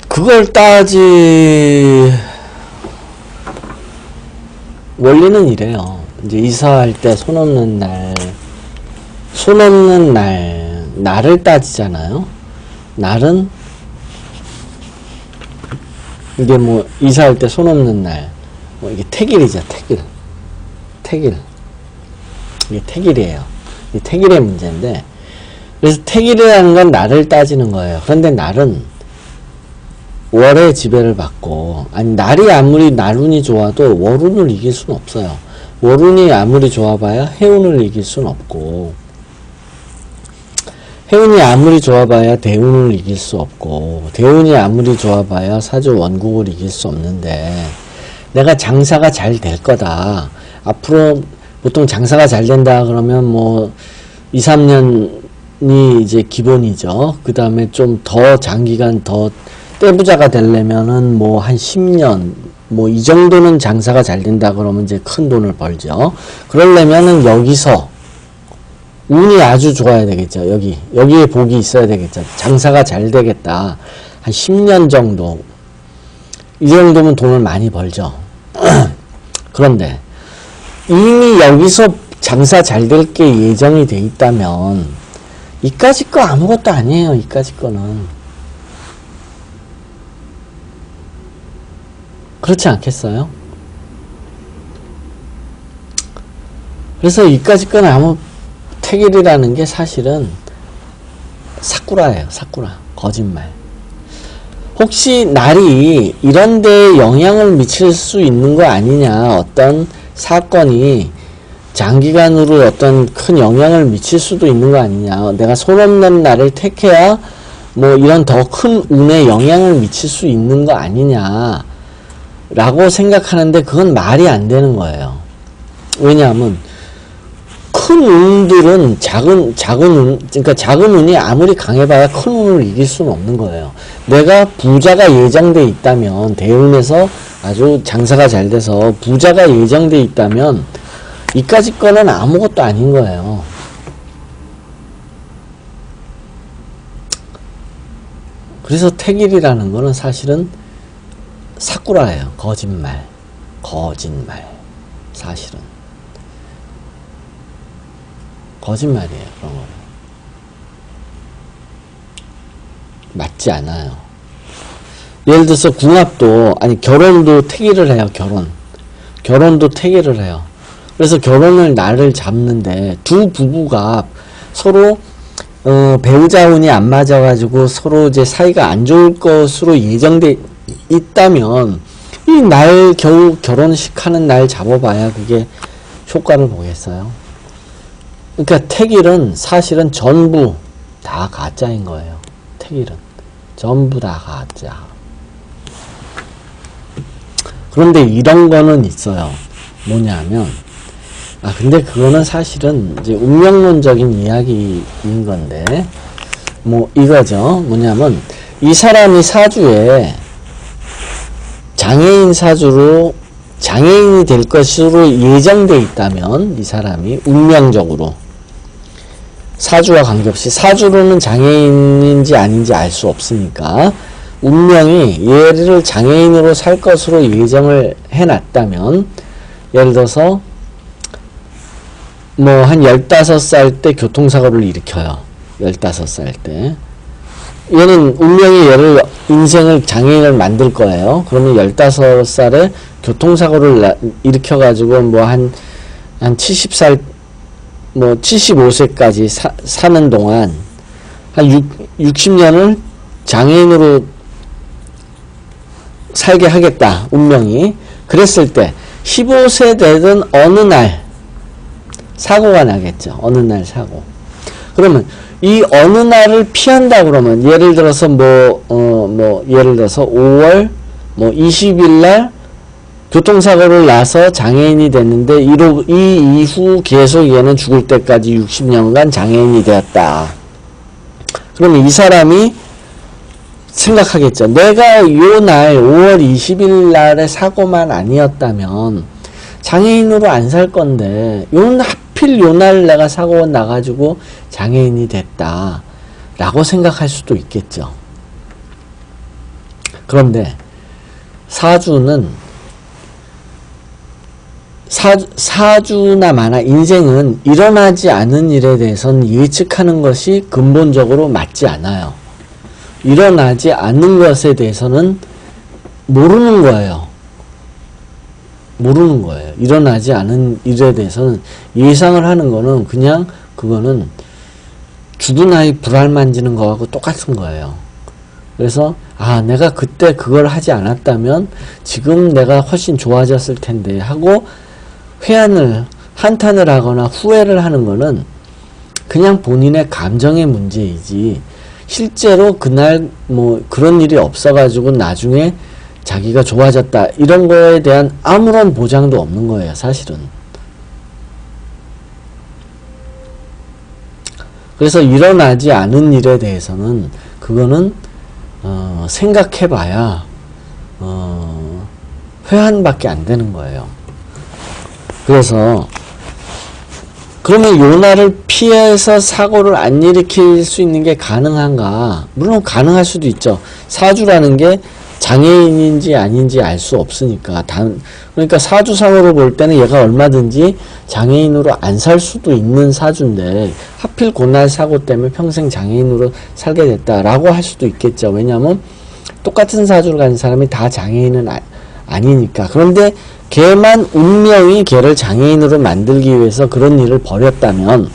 그걸 원리는 이래요. 이제 이사할 때 손 없는 날을 따지잖아요. 날은 이게 뭐 이사할 때 손 없는 날, 뭐 이게 택일이죠. 택일. 이게 택일이에요. 이게 택일의 문제인데, 그래서 택일이라는 건 날을 따지는 거예요. 그런데 날은 월의 지배를 받고, 아니 날이 아무리 날운이 좋아도 월운을 이길 수는 없어요. 월운이 아무리 좋아봐야 해운을 이길 수는 없고, 해운이 아무리 좋아봐야 대운을 이길 수 없고, 대운이 아무리 좋아봐야 사주 원국을 이길 수 없는데, 내가 장사가 잘 될 거다. 앞으로 보통 장사가 잘 된다 그러면 뭐 2, 3년이 이제 기본이죠. 그 다음에 좀 더 장기간 더 떼부자가 되려면은 뭐 한 10년, 뭐 이 정도는 장사가 잘 된다 그러면 이제 큰 돈을 벌죠. 그러려면은 여기서 운이 아주 좋아야 되겠죠. 여기에 복이 있어야 되겠죠. 장사가 잘 되겠다. 한 10년 정도. 이 정도면 돈을 많이 벌죠. 그런데 이미 여기서 장사 잘 될 게 예정이 돼 있다면 이까짓 거 아무것도 아니에요. 이까짓 거는. 그렇지 않겠어요? 그래서 이까짓 건 택일이라는 게 사실은 사꾸라예요. 사꾸라. 거짓말. 혹시 날이 이런 데 영향을 미칠 수 있는 거 아니냐, 어떤 사건이 장기간으로 어떤 큰 영향을 미칠 수도 있는 거 아니냐, 내가 손 없는 날을 택해야 뭐 이런 더 큰 운에 영향을 미칠 수 있는 거 아니냐 라고 생각하는데, 그건 말이 안 되는 거예요. 왜냐하면 큰 운들은 작은 운, 그러니까 작은 운이 아무리 강해봐야 큰 운을 이길 수는 없는 거예요. 내가 부자가 예정돼 있다면, 대운에서 아주 장사가 잘 돼서 부자가 예정돼 있다면 이까짓 거는 아무것도 아닌 거예요. 그래서 택일이라는 거는 사실은 사꾸라예요. 거짓말. 사실은. 거짓말이에요. 그런 거는 맞지 않아요. 예를 들어서 궁합도, 아니 결혼도 태기를 해요. 결혼도 태기를 해요. 그래서 결혼을 날을 잡는데 두 부부가 서로 배우자 운이 안 맞아가지고 서로 이제 사이가 안 좋을 것으로 예정돼 있다면 이 날 겨우 결혼식 하는 날 잡아봐야 그게 효과를 보겠어요. 그러니까 태길은 사실은 전부 다 가짜인 거예요. 태길은 전부 다 가짜. 그런데 이런 거는 있어요. 뭐냐면, 근데 그거는 사실은 이제 운명론적인 이야기인 건데, 뭐 이거죠. 뭐냐면 이 사람이 사주에 장애인 사주로 장애인이 될 것으로 예정돼 있다면 이 사람이 운명적으로 사주와 관계없이, 사주로는 장애인인지 아닌지 알 수 없으니까 운명이 얘를 장애인으로 살 것으로 예정을 해놨다면, 예를 들어서 뭐 한 15살 때 교통사고를 일으켜요. 15살 때 얘는 운명이 얘를 인생을 장애인을 만들 거예요. 그러면 15살에 교통사고를 일으켜가지고 뭐 한 70살 뭐 75세까지 사는 동안 한 60년을 장애인으로 살게 하겠다. 운명이. 그랬을 때 15세 되던 어느 날 사고가 나겠죠. 어느 날 사고. 그러면 이 어느 날을 피한다 그러면, 예를 들어서 예를 들어서 5월 20일 날 교통사고를 나서 장애인이 됐는데 이 이후 계속 얘는 죽을 때까지 60년간 장애인이 되었다. 그러면 이 사람이 생각하겠죠. 내가 요 날 5월 20일 날의 사고만 아니었다면 장애인으로 안 살 건데 하필 요 날 내가 사고가 나가지고 장애인이 됐다 라고 생각할 수도 있겠죠. 그런데 사주나 마나 인생은 일어나지 않은 일에 대해서는 예측하는 것이 근본적으로 맞지 않아요. 일어나지 않는 것에 대해서는 모르는 거예요. 일어나지 않은 일에 대해서는 예상을 하는 거는 그냥 그거는 죽은 아이 불알 만지는 거하고 똑같은 거예요. 그래서 내가 그때 그걸 하지 않았다면 지금 내가 훨씬 좋아졌을 텐데 하고 한탄을 하거나 후회를 하는 거는 그냥 본인의 감정의 문제이지, 실제로 그날 뭐 그런 일이 없어가지고 나중에 자기가 좋아졌다 이런 거에 대한 아무런 보장도 없는 거예요. 사실은. 그래서 일어나지 않은 일에 대해서는 그거는 생각해봐야 회한밖에 안 되는 거예요. 그래서 그러면 요 날을 피해서 사고를 안 일으킬 수 있는 게 가능한가? 물론 가능할 수도 있죠. 사주라는 게 장애인인지 아닌지 알 수 없으니까. 그러니까 사주상으로 볼 때는 얘가 얼마든지 장애인으로 안 살 수도 있는 사주인데 하필 그날 사고 때문에 평생 장애인으로 살게 됐다라고 할 수도 있겠죠. 왜냐하면 똑같은 사주를 가진 사람이 다 장애인은 아니니까. 그런데 걔만 운명이 걔를 장애인으로 만들기 위해서 그런 일을 벌였다면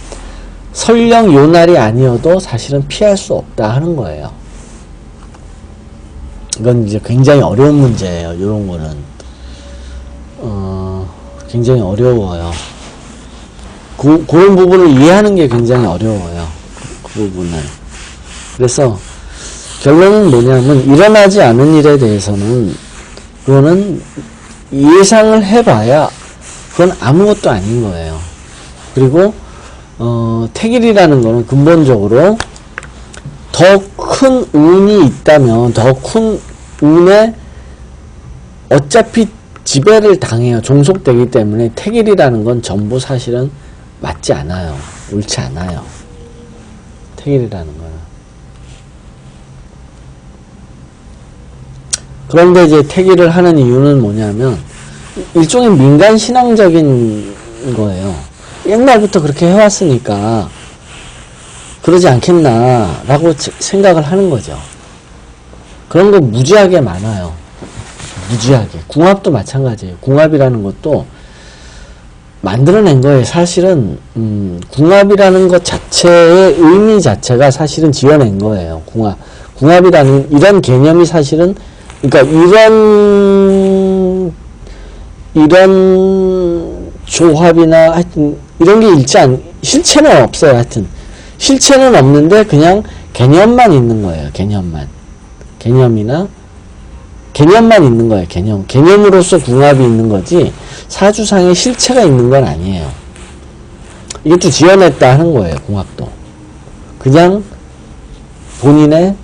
설령 요 날이 아니어도 사실은 피할 수 없다 하는 거예요. 이건 이제 굉장히 어려운 문제예요. 이런 거는 굉장히 어려워요. 그런 부분을 이해하는 게 굉장히 어려워요. 그 부분을. 그래서 결론은 뭐냐면 일어나지 않은 일에 대해서는 그거는 예상을 해봐야 그건 아무것도 아닌 거예요. 그리고 태길이라는 거는 근본적으로 더 큰 운이 있다면 더 큰 운에 어차피 지배를 당해요. 종속되기 때문에 태길이라는 건 전부 사실은 맞지 않아요. 옳지 않아요. 태길이라는 거는. 그런데 이제 태길을 하는 이유는 뭐냐면 일종의 민간 신앙적인 거예요. 옛날부터 그렇게 해왔으니까 그러지 않겠나라고 생각을 하는 거죠. 그런 거 무지하게 많아요. 무지하게. 궁합도 마찬가지예요. 궁합이라는 것도 만들어낸 거예요. 사실은 궁합이라는 것 자체의 의미 자체가 사실은 지어낸 거예요. 궁합이라는 이런 개념이 사실은 그러니까 이런 조합이나 하여튼 이런 게 실체는 없어요. 하여튼 실체는 없는데 그냥 개념만 있는 거예요. 개념만 있는 거예요. 개념으로서 궁합이 있는 거지 사주상의 실체가 있는 건 아니에요. 이것도 지어냈다 하는 거예요. 궁합도 그냥 본인의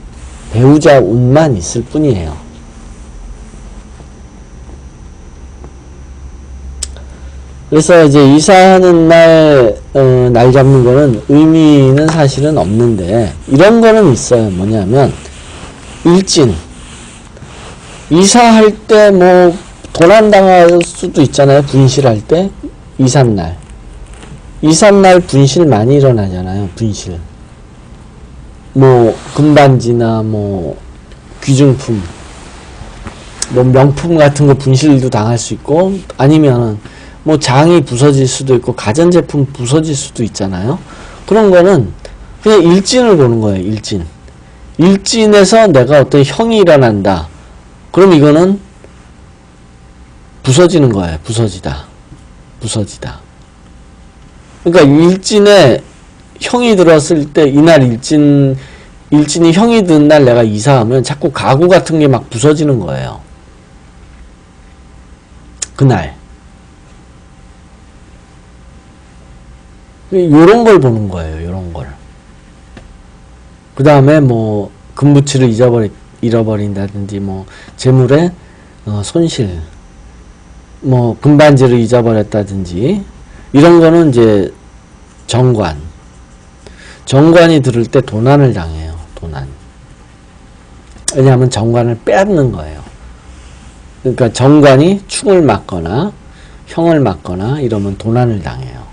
배우자 운만 있을 뿐이에요. 그래서 이제 이사하는 날 잡는 거는 의미는 사실은 없는데 이런 거는 있어요. 뭐냐면 일진 이사할 때 뭐 도난당할 수도 있잖아요. 분실할 때 이삿날 분실 많이 일어나잖아요. 분실 뭐 금반지나 뭐 귀중품 뭐 명품 같은 거 분실도 당할 수 있고 아니면은 뭐 장이 부서질 수도 있고 가전제품 부서질 수도 있잖아요. 그런 거는 그냥 일진을 보는 거예요. 일진에서 내가 어떤 형이 일어난다. 그럼 이거는 부서지는 거예요. 부서지다. 그러니까 일진에 형이 들었을 때 이날 일진이 형이 든 날 내가 이사하면 자꾸 가구 같은 게 막 부서지는 거예요. 그날. 요런 걸 보는 거예요. 요런 걸. 그 다음에 뭐 금붙이를 잃어버린다든지 뭐 재물의 손실 뭐 금반지를 잊어버렸다든지 이런 거는 이제 정관이 들을 때 도난을 당해요. 왜냐하면 정관을 빼앗는 거예요. 그러니까 정관이 충을 맞거나 형을 맞거나 이러면 도난을 당해요.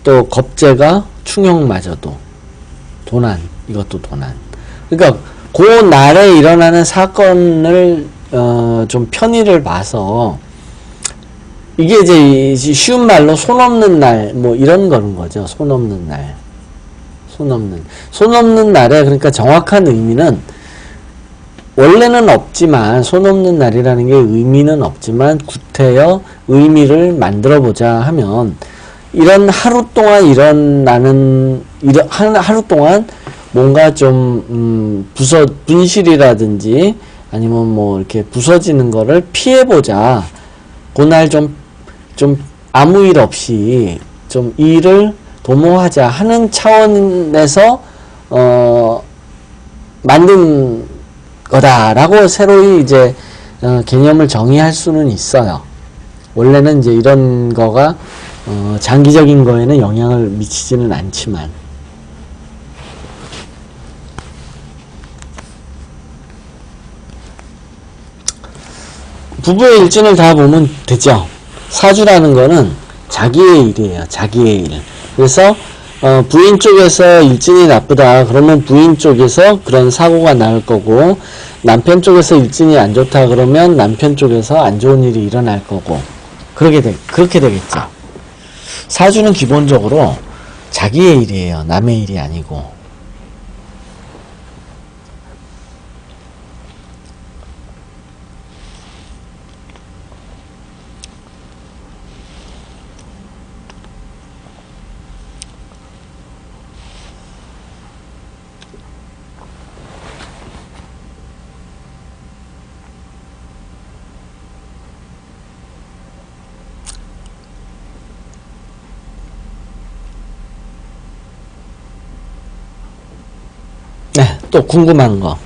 또 겁재가 충형 맞아도 이것도 도난. 그러니까 그 날에 일어나는 사건을 좀 편의를 봐서 이게 이제 쉬운 말로 손 없는 날 뭐 이런 거는 거죠. 손 없는 날에 그러니까 정확한 의미는 원래는 없지만 손 없는 날이라는 게 의미는 없지만 구태여 의미를 만들어 보자 하면 이런 하루 동안 하루 동안 뭔가 좀 분실이라든지 아니면 뭐 이렇게 부서지는 거를 피해보자. 그날 좀 아무 일 없이 좀 일을 도모하자 하는 차원에서 만든 거다라고 새로이 이제 개념을 정의할 수는 있어요. 원래는 이제 이런 거가 장기적인 거에는 영향을 미치지는 않지만 부부의 일진을 다 보면 되죠. 사주라는 거는 자기의 일이에요. 자기의 일. 그래서 부인 쪽에서 일진이 나쁘다 그러면 부인 쪽에서 그런 사고가 날 거고 남편 쪽에서 일진이 안 좋다 그러면 남편 쪽에서 안 좋은 일이 일어날 거고 그렇게 되겠죠. 사주는 기본적으로 자기의 일이에요. 남의 일이 아니고. 네, 또 궁금한 거.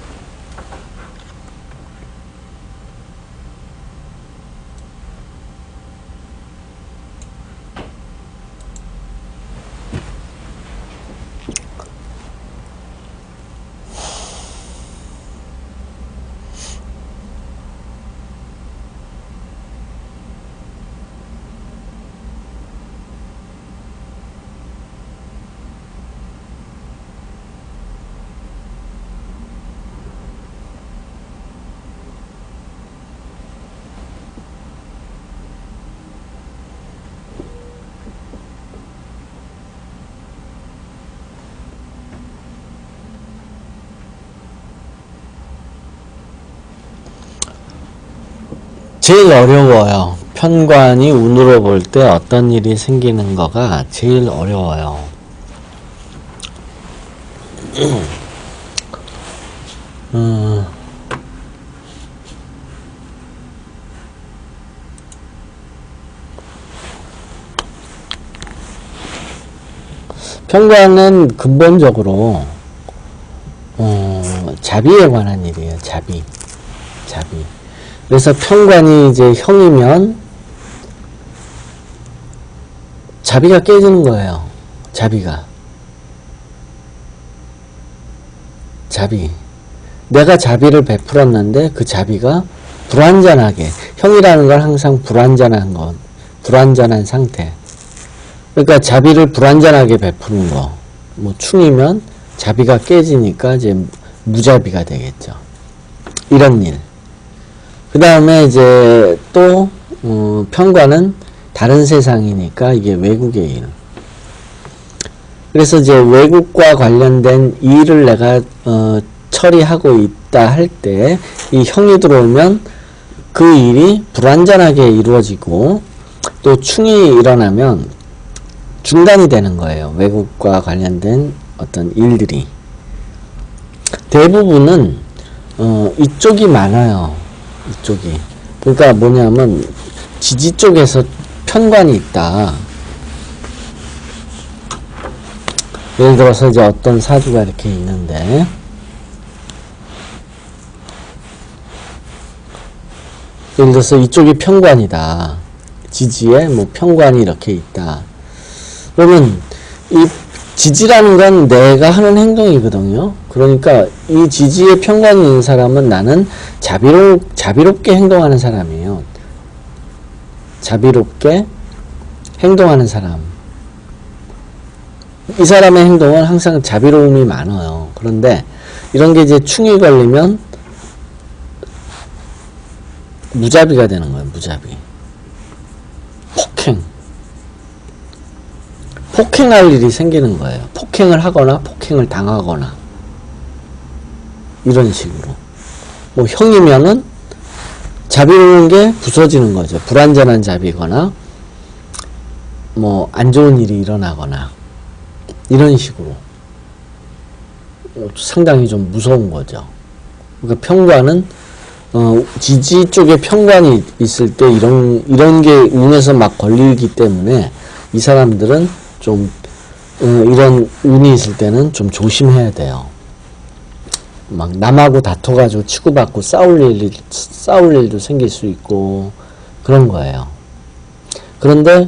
제일 어려워요. 편관이 운으로 볼 때 어떤 일이 생기는 거가 제일 어려워요. 편관은 근본적으로 자비에 관한 일이에요. 자비. 그래서 편관이 이제 형이면 자비가 깨지는 거예요. 자비. 내가 자비를 베풀었는데 그 자비가 불완전하게, 형이라는 건 항상 불완전한 상태. 그러니까 자비를 불완전하게 베푸는 거. 뭐 충이면 자비가 깨지니까 이제 무자비가 되겠죠. 이런 일. 그 다음에 이제 또 편관은 다른 세상이니까 이게 외국의 일. 그래서 이제 외국과 관련된 일을 내가 처리하고 있다 할 때 이 형이 들어오면 그 일이 불완전하게 이루어지고 또 충이 일어나면 중단이 되는 거예요. 외국과 관련된 어떤 일들이. 대부분은 이쪽이 많아요. 이쪽이. 그러니까 뭐냐면 지지 쪽에서 편관이 있다. 예를 들어서 이제 어떤 사주가 이렇게 있는데 예를 들어서 이쪽이 편관이다. 지지에 뭐 편관이 이렇게 있다. 그러면 이 지지라는 건 내가 하는 행동이거든요. 그러니까 이 지지에 편관이 있는 사람은 나는 자비롭게 행동하는 사람이에요. 자비롭게 행동하는 사람. 이 사람의 행동은 항상 자비로움이 많아요. 그런데 이런 게 이제 충이 걸리면 무자비가 되는 거예요. 무자비. 폭행할 일이 생기는 거예요. 폭행을 하거나 폭행을 당하거나 이런 식으로. 뭐 형이면은 자비로운 게 부서지는 거죠. 불완전한 자비거나 뭐 안 좋은 일이 일어나거나 이런 식으로 상당히 좀 무서운 거죠. 그러니까 편관은 지지 쪽에 편관이 있을 때 이런 게 운에서 막 걸리기 때문에 이 사람들은 좀 이런 운이 있을 때는 좀 조심해야 돼요. 막 남하고 다퉈가지고 치고받고 싸울 일도 생길 수 있고 그런 거예요. 그런데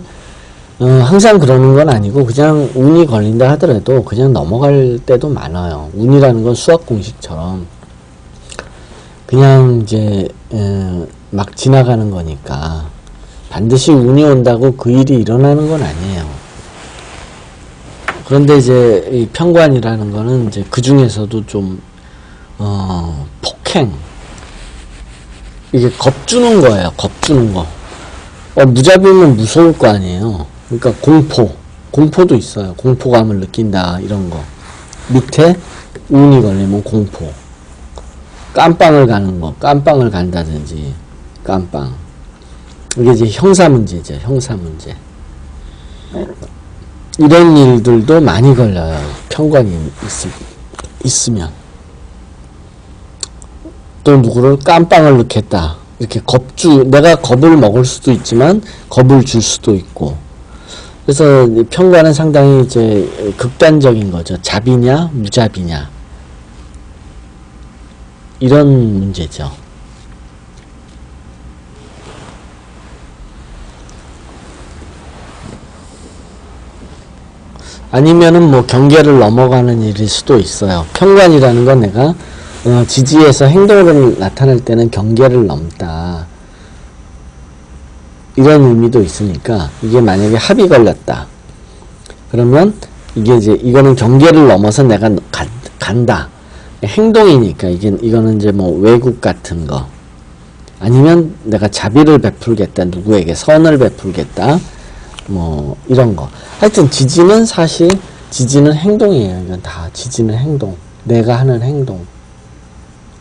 항상 그러는 건 아니고 그냥 운이 걸린다 하더라도 그냥 넘어갈 때도 많아요. 운이라는 건 수학 공식처럼 그냥 이제 막 지나가는 거니까 반드시 운이 온다고 그 일이 일어나는 건 아니에요. 그런데 이제 이 편관이라는 거는 이제 그 중에서도 좀 폭행, 이게 겁주는 거예요. 겁주는 거. 무자비면 무서울 거 아니에요. 그러니까 공포도 있어요. 공포감을 느낀다 이런 거. 밑에 운이 걸리면 공포. 깜빵을 가는 거, 깜빵을 간다든지 깜빵. 이게 이제 형사 문제죠. 형사 문제. 이런 일들도 많이 걸려요. 편관이 있으면. 또 누구를 깜빵을 넣겠다. 이렇게 내가 겁을 먹을 수도 있지만 겁을 줄 수도 있고. 그래서 편관은 상당히 이제 극단적인 거죠. 자비냐, 무자비냐. 이런 문제죠. 아니면은 뭐 경계를 넘어가는 일일 수도 있어요. 편관이라는 건 내가 지지에서 행동으로 나타날 때는 경계를 넘다. 이런 의미도 있으니까 이게 만약에 합이 걸렸다. 그러면 이게 이제 이거는 경계를 넘어서 내가 간다. 행동이니까 이거는 이제 뭐 외국 같은 거. 아니면 내가 자비를 베풀겠다. 누구에게 선을 베풀겠다. 뭐 이런 거. 하여튼 지지는 행동이에요. 이건 다 지지는 행동. 내가 하는 행동.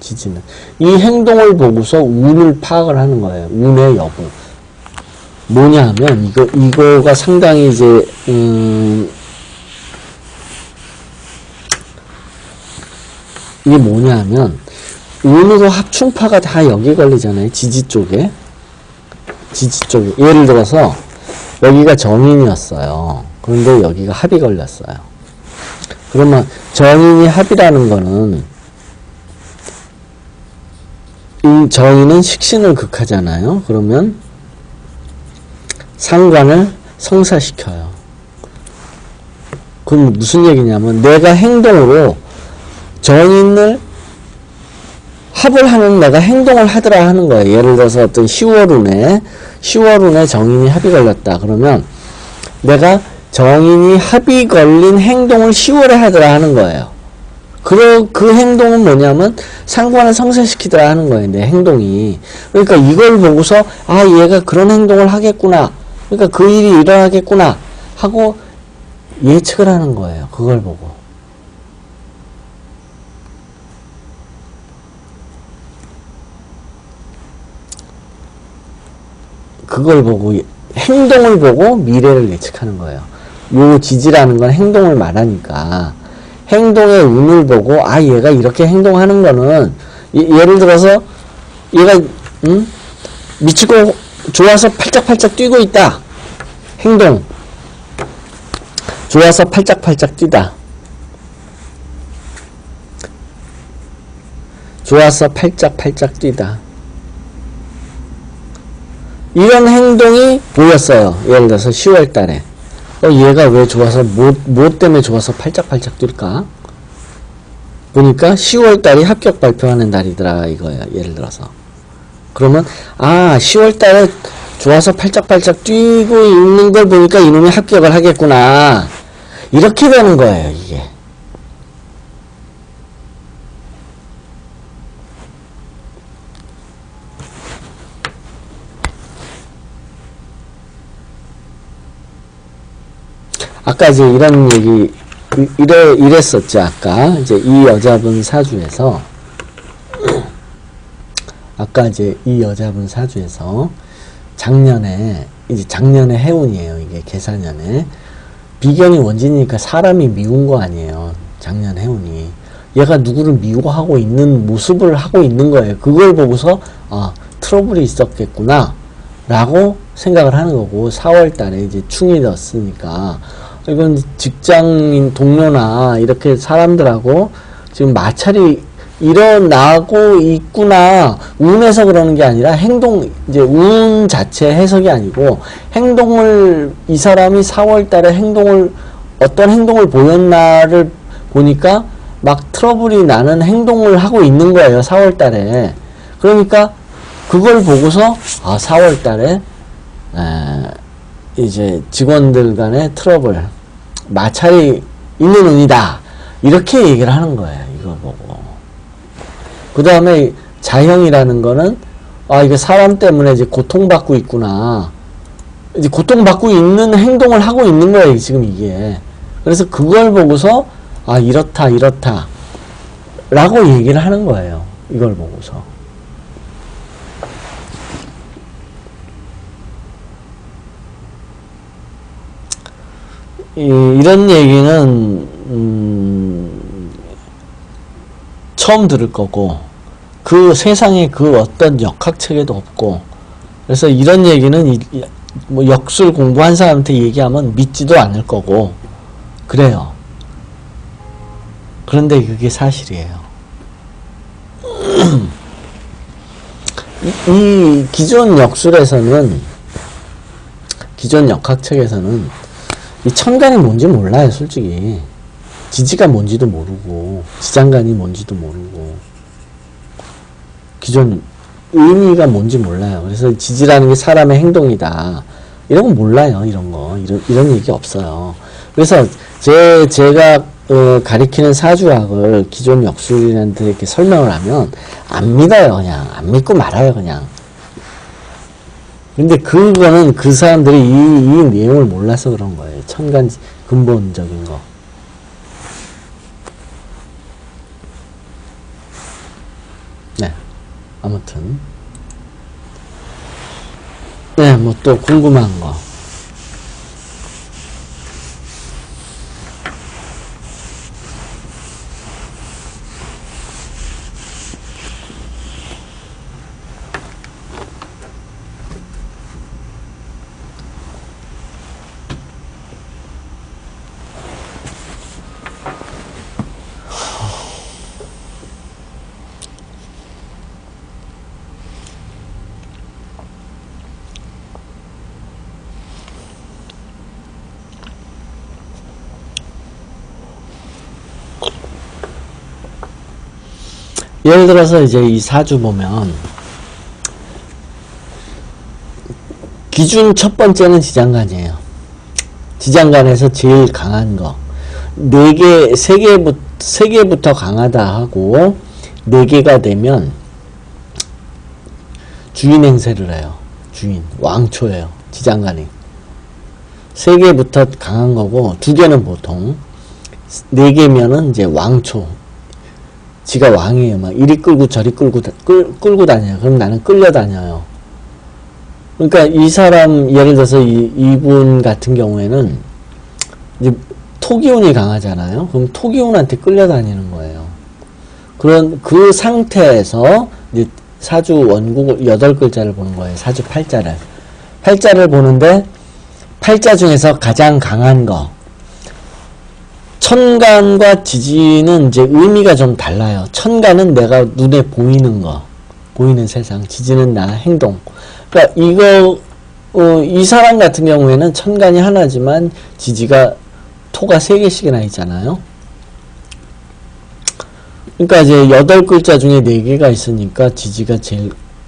지지는. 이 행동을 보고서 운을 파악을 하는 거예요. 운의 여부. 뭐냐 하면, 이거가 상당히 이제, 이게 뭐냐 하면, 운으로 합충파가 다 여기 걸리잖아요. 지지 쪽에. 지지 쪽에. 예를 들어서, 여기가 정인이었어요. 그런데 여기가 합이 걸렸어요. 그러면 정인이 합이라는 거는 이 정인은 식신을 극하잖아요. 그러면 상관을 성사시켜요. 그럼 무슨 얘기냐면 내가 행동으로 정인을 합을 하는 내가 행동을 하더라 하는 거예요. 예를 들어서 어떤 10월운에 정인이 합이 걸렸다. 그러면 내가 정인이 합이 걸린 행동을 10월에 하더라 하는 거예요. 그 행동은 뭐냐면 상관을 성사시키더라 하는 거예요. 내 행동이. 그러니까 이걸 보고서 아 얘가 그런 행동을 하겠구나. 그러니까 그 일이 일어나겠구나 하고 예측을 하는 거예요. 그걸 보고. 그걸 보고 행동을 보고 미래를 예측하는 거예요. 요 지지라는 건 행동을 말하니까 행동의 운을 보고 아 얘가 이렇게 행동하는 거는 예를 들어서 얘가 미치고 좋아서 팔짝팔짝 뛰고 있다. 행동 좋아서 팔짝팔짝 뛰다. 좋아서 팔짝팔짝 뛰다. 이런 행동이 보였어요. 예를 들어서 10월 달에. 얘가 왜 좋아서, 뭐 때문에 좋아서 팔짝팔짝 뛸까? 보니까 10월 달이 합격 발표하는 달이더라, 이거예요. 예를 들어서. 그러면, 10월 달에 좋아서 팔짝팔짝 뛰고 있는 걸 보니까 이놈이 합격을 하겠구나. 이렇게 되는 거예요, 이게. 아까 이제 이런 얘기, 이랬었죠, 아까. 이제 이 여자분 사주에서, 작년에 해운이에요, 이게 계사년에. 비견이 원진이니까 사람이 미운 거 아니에요, 작년 해운이. 얘가 누구를 미워하고 있는 모습을 하고 있는 거예요. 그걸 보고서, 트러블이 있었겠구나, 라고 생각을 하는 거고, 4월 달에 이제 충이 넣었으니까, 이건 직장인 동료나 이렇게 사람들하고 지금 마찰이 일어나고 있구나. 운에서 그러는 게 아니라 이제 운 자체 해석이 아니고 이 사람이 4월 달에 어떤 행동을 보였나를 보니까 막 트러블이 나는 행동을 하고 있는 거예요. 4월 달에. 그러니까 그걸 보고서 4월 달에 이제 직원들 간의 트러블, 마찰이 있는 운이다. 이렇게 얘기를 하는 거예요. 이걸 보고. 그 다음에 자형이라는 거는, 이게 사람 때문에 이제 고통받고 있구나. 이제 고통받고 있는 행동을 하고 있는 거예요. 지금 이게. 그래서 그걸 보고서, 이렇다. 라고 얘기를 하는 거예요. 이걸 보고서. 이런 얘기는 처음 들을 거고 그 세상에 그 어떤 역학책에도 없고 그래서 이런 얘기는 뭐 역술 공부한 사람한테 얘기하면 믿지도 않을 거고 그래요. 그런데 그게 사실이에요. 이 기존 역술에서는 기존 역학책에서는 이 천간이 뭔지 몰라요, 솔직히. 지지가 뭔지도 모르고, 지장간이 뭔지도 모르고, 기존 의미가 뭔지 몰라요. 그래서 지지라는 게 사람의 행동이다. 이런 건 몰라요, 이런 거. 이런 얘기 없어요. 그래서 제가 가리키는 사주학을 기존 역술인한테 이렇게 설명을 하면 안 믿어요, 그냥. 안 믿고 말아요, 그냥. 근데 그거는 그 사람들이 이 내용을 몰라서 그런 거예요. 천간 근본적인 거. 아무튼 네, 뭐 또 궁금한 거. 예를 들어서 이제 이 사주 보면 기준 첫 번째는 지장간이에요. 지장간에서 제일 강한 거. 3개부터 강하다 하고 4개가 되면 주인 행세를 해요. 주인. 왕초예요. 지장간이. 3개부터 강한 거고 2개는 보통 4개면은 이제 왕초. 지가 왕이에요. 막 이리 끌고 저리 끌고 다녀요. 그럼 나는 끌려다녀요. 그러니까 이 사람, 예를 들어서 이분 같은 경우에는 이제 토기운이 강하잖아요. 그럼 토기운한테 끌려다니는 거예요. 그 상태에서 이제 사주 원국 8글자를 보는 거예요. 사주 팔자를. 팔자를 보는데 팔자 중에서 가장 강한 거. 천간과 지지는 이제 의미가 좀 달라요. 천간은 내가 눈에 보이는 거, 보이는 세상. 지지는 나 행동. 그러니까 이 사람 같은 경우에는 천간이 하나지만 지지가 토가 3개씩이나 있잖아요. 그러니까 이제 8글자 중에 4개가 있으니까 지지가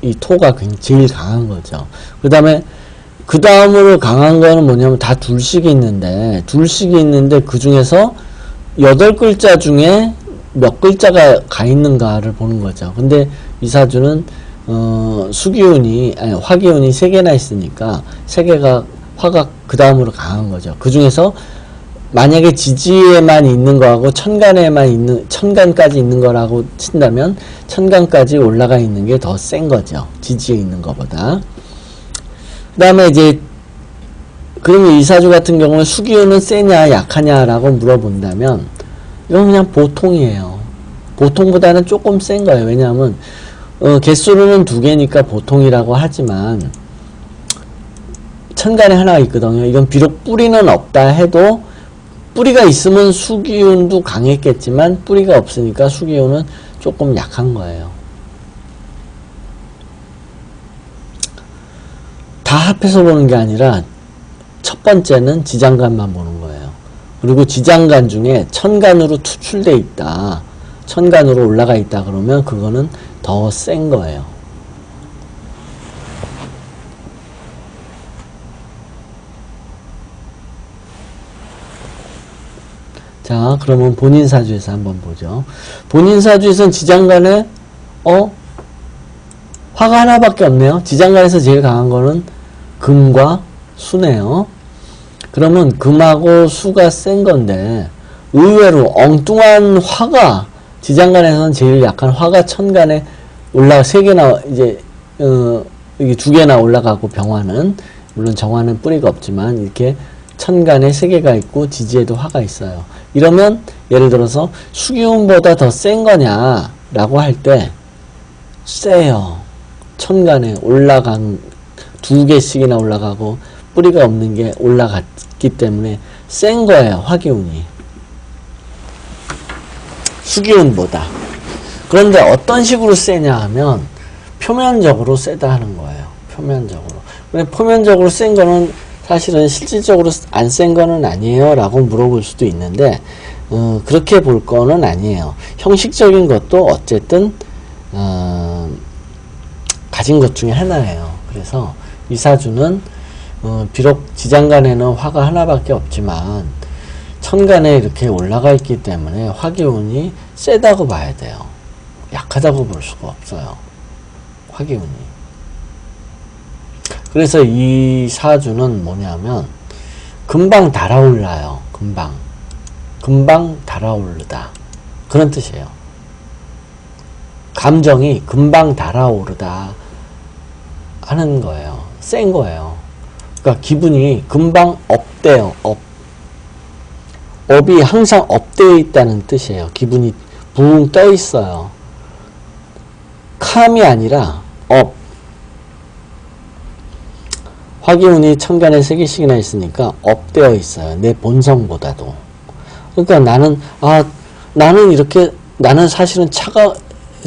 이 토가 제일 강한 거죠. 그 다음으로 강한 거는 뭐냐면 다 둘씩이 있는데 그 중에서 8글자 중에 몇 글자가 가 있는가를 보는 거죠. 근데 이 사주는 화기운이 3개나 있으니까 3개가 화가 그 다음으로 강한 거죠. 그 중에서 만약에 지지에만 있는 거하고 천간까지 있는 거라고 친다면 천간까지 올라가 있는 게 더 센 거죠. 지지에 있는 거보다. 그 다음에 이제 그러면 이 사주 같은 경우는 수기운은 세냐 약하냐라고 물어본다면 이건 그냥 보통이에요. 보통보다는 조금 센 거예요. 왜냐하면 개수로는 2개니까 보통이라고 하지만 천간에 하나가 있거든요. 이건 비록 뿌리는 없다 해도 뿌리가 있으면 수기운도 강했겠지만 뿌리가 없으니까 수기운은 조금 약한 거예요. 다 합해서 보는 게 아니라 첫 번째는 지장간만 보는 거예요. 그리고 지장간 중에 천간으로 투출돼 있다. 천간으로 올라가 있다 그러면 그거는 더 센 거예요. 자, 그러면 본인 사주에서 한번 보죠. 본인 사주에서는 지장간에 화가 하나밖에 없네요. 지장간에서 제일 강한 거는 금과 수네요. 그러면 금하고 수가 센 건데 의외로 엉뚱한 화가 지장간에서는 제일 약한 화가 천간에 3개나 이제 여기 2개나 올라가고 병화는 물론 정화는 뿌리가 없지만 이렇게 천간에 3개가 있고 지지에도 화가 있어요. 이러면 예를 들어서 수기운보다 더 센 거냐 라고 할 때 세요. 천간에 올라간 2개씩이나 올라가고 뿌리가 없는 게 올라갔기 때문에 센 거예요. 화기운이 수기운보다. 그런데 어떤 식으로 세냐 하면 표면적으로 세다 하는 거예요. 표면적으로. 근데 표면적으로 센 거는 사실은 실질적으로 안 센 거는 아니에요 라고 물어볼 수도 있는데 그렇게 볼 거는 아니에요. 형식적인 것도 어쨌든 가진 것 중에 하나예요. 그래서 이 사주는 비록 지장간에는 화가 하나밖에 없지만 천간에 이렇게 올라가 있기 때문에 화기운이 세다고 봐야 돼요. 약하다고 볼 수가 없어요. 화기운이. 그래서 이 사주는 뭐냐면 금방 달아올라요. 금방 달아오르다 그런 뜻이에요. 감정이 금방 달아오르다 하는 거예요. 센 거예요. 그러니까 기분이 금방 업돼요. 업이 항상 업되어 있다는 뜻이에요. 기분이 붕 떠 있어요. 캄이 아니라 업. 화기운이 천간에 3개씩이나 있으니까 업되어 있어요. 내 본성보다도. 그러니까 나는 사실은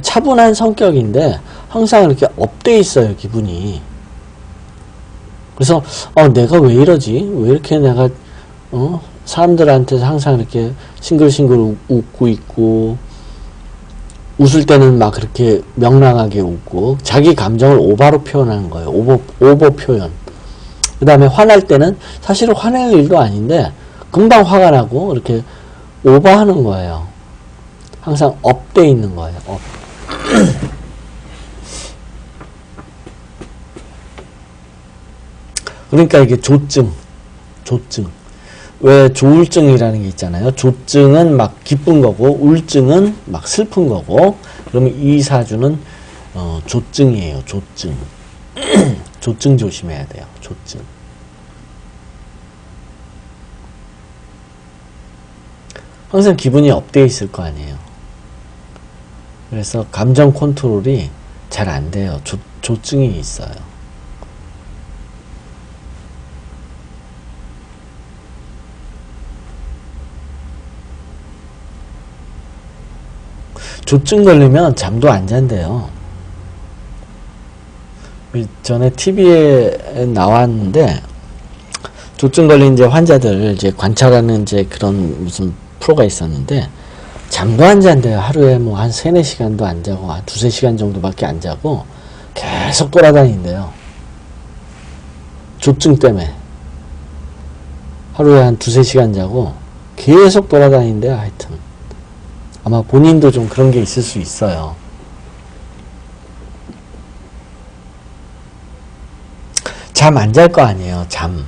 차분한 성격인데 항상 이렇게 업돼 있어요, 기분이. 그래서 내가 왜 이러지? 왜 이렇게 내가 사람들한테 항상 이렇게 싱글싱글 웃고 있고, 웃을 때는 막 그렇게 명랑하게 웃고, 자기 감정을 오바로 표현하는 거예요. 오버 표현. 그 다음에 화날 때는 사실은 화낼 일도 아닌데 금방 화가 나고 이렇게 오버하는 거예요. 항상 업돼 있는 거예요. 업. 그러니까 이게 조증. 왜 조울증이라는 게 있잖아요. 조증은 막 기쁜 거고 울증은 막 슬픈 거고, 그러면 이 사주는 조증이에요. 조증. 조증 조심해야 돼요. 조증. 항상 기분이 업되어 있을 거 아니에요. 그래서 감정 컨트롤이 잘 안 돼요. 조증이 있어요. 조증 걸리면 잠도 안 잔대요. 전에 TV에 나왔는데, 조증 걸린 이제 환자들 이제 관찰하는 이제 그런 무슨 프로가 있었는데, 잠도 안 잔대요. 하루에 뭐 한 3-4시간도 안 자고, 한 2-3시간 정도밖에 안 자고, 계속 돌아다닌대요. 조증 때문에. 하루에 한 2-3시간 자고, 계속 돌아다닌대요, 하여튼. 아마 본인도 좀 그런 게 있을 수 있어요. 잠 안 잘 거 아니에요. 잠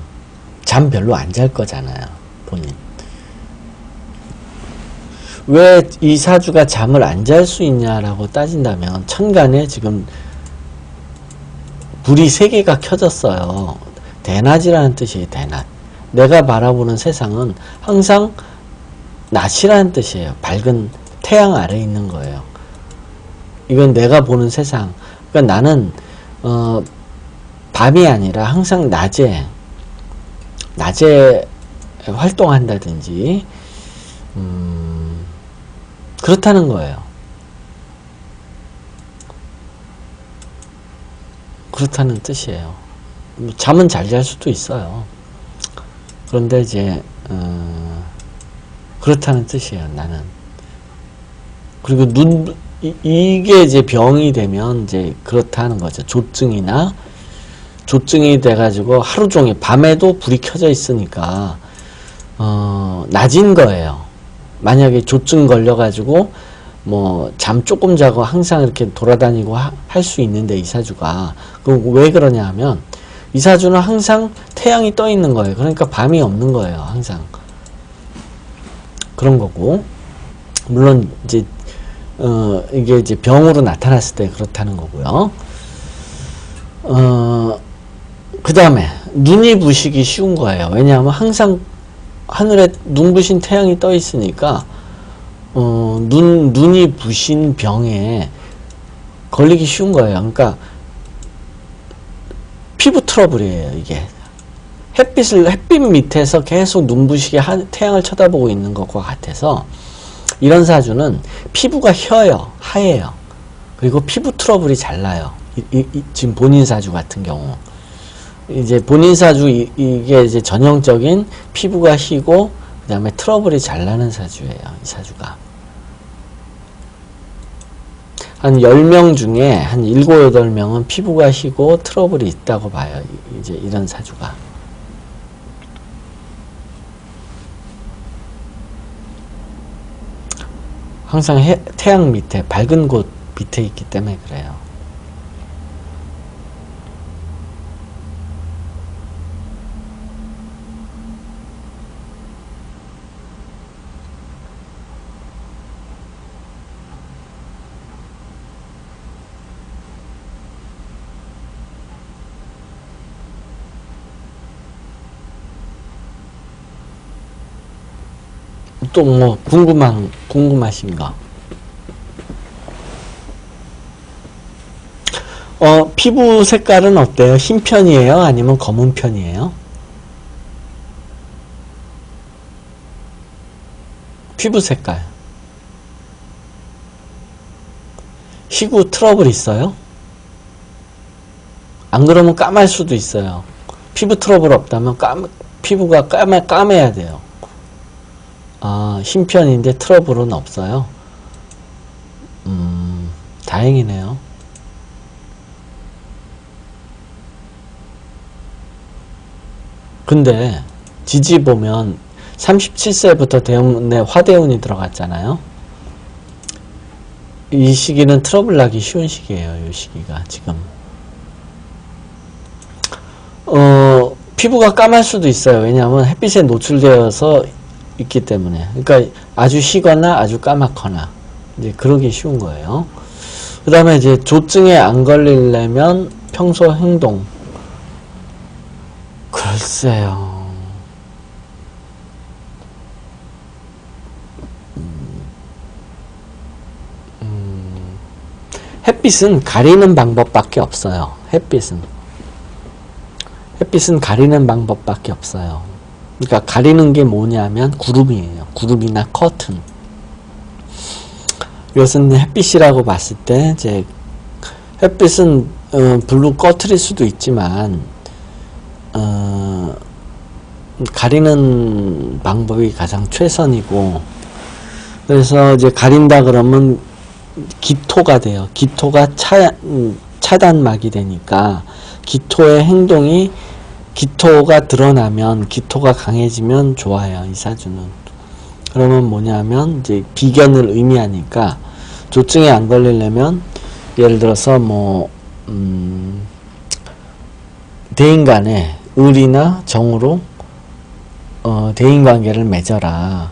별로 안 잘 거잖아요. 본인. 왜 이 사주가 잠을 안 잘 수 있냐라고 따진다면, 천간에 지금 불이 3개가 켜졌어요. 대낮이라는 뜻이에요. 대낮. 내가 바라보는 세상은 항상 낮이라는 뜻이에요. 밝은 태양 아래에 있는 거예요. 이건 내가 보는 세상. 그러니까 나는 밤이 아니라 항상 낮에 활동한다든지 그렇다는 거예요. 그렇다는 뜻이에요. 잠은 잘 잘 수도 있어요. 그런데 이제 그렇다는 뜻이에요. 나는. 그리고 이게 이제 병이 되면 이제 그렇다는 거죠. 조증이 돼가지고 하루 종일 밤에도 불이 켜져 있으니까 낮인 거예요. 만약에 조증 걸려가지고 뭐 잠 조금 자고 항상 이렇게 돌아다니고 할 수 있는데, 이 사주가. 그럼 왜 그러냐 하면, 이 사주는 항상 태양이 떠 있는 거예요. 그러니까 밤이 없는 거예요. 항상. 그런 거고, 물론 이제 이게 이제 병으로 나타났을 때 그렇다는 거고요. 그 다음에 눈이 부시기 쉬운 거예요. 왜냐하면 항상 하늘에 눈부신 태양이 떠 있으니까 눈이 부신 병에 걸리기 쉬운 거예요. 그러니까 피부 트러블이에요. 이게 햇빛 밑에서 계속 눈부시게 태양을 쳐다보고 있는 것과 같아서, 이런 사주는 피부가 하얘요. 그리고 피부 트러블이 잘 나요. 지금 본인 사주 같은 경우. 이제 본인 사주, 이게 이제 전형적인 피부가 희고, 그 다음에 트러블이 잘 나는 사주예요. 이 사주가. 한 10명 중에 한 7, 8명은 피부가 희고 트러블이 있다고 봐요. 이제 이런 사주가. 항상 태양 밑에, 밝은 곳 밑에 있기 때문에 그래요. 또 뭐 궁금하신 거. 피부 색깔은 어때요? 흰 편이에요? 아니면 검은 편이에요? 피부 색깔. 희구 트러블 있어요? 안 그러면 까말 수도 있어요. 피부 트러블 없다면 피부가 까매야 돼요. 아, 흰 편인데 트러블은 없어요? 다행이네요. 근데 지지 보면 37세부터 대운에 화대운이 들어갔잖아요. 이 시기는 트러블 나기 쉬운 시기예요. 이 시기가 지금. 피부가 까말 수도 있어요. 왜냐하면 햇빛에 노출되어서 있기 때문에. 그러니까 아주 희거나 아주 까맣거나 이제 그러기 쉬운 거예요. 그 다음에 이제 조증에 안 걸리려면 평소 행동. 글쎄요. 햇빛은 가리는 방법밖에 없어요. 햇빛은 가리는 방법밖에 없어요. 그러니까 가리는 게 뭐냐면 구름이에요. 구름이나 커튼. 이것은 햇빛이라고 봤을 때 이제 햇빛은 블루 꺼트릴 수도 있지만 가리는 방법이 가장 최선이고, 그래서 이제 가린다 그러면 기토가 돼요. 기토가 차단막이 되니까 기토의 행동이, 기토가 드러나면, 기토가 강해지면 좋아요. 이 사주는. 그러면 뭐냐면 이제 비견을 의미하니까 조증에 안 걸리려면 예를 들어서 뭐 대인 간에 을이나 정으로 대인관계를 맺어라,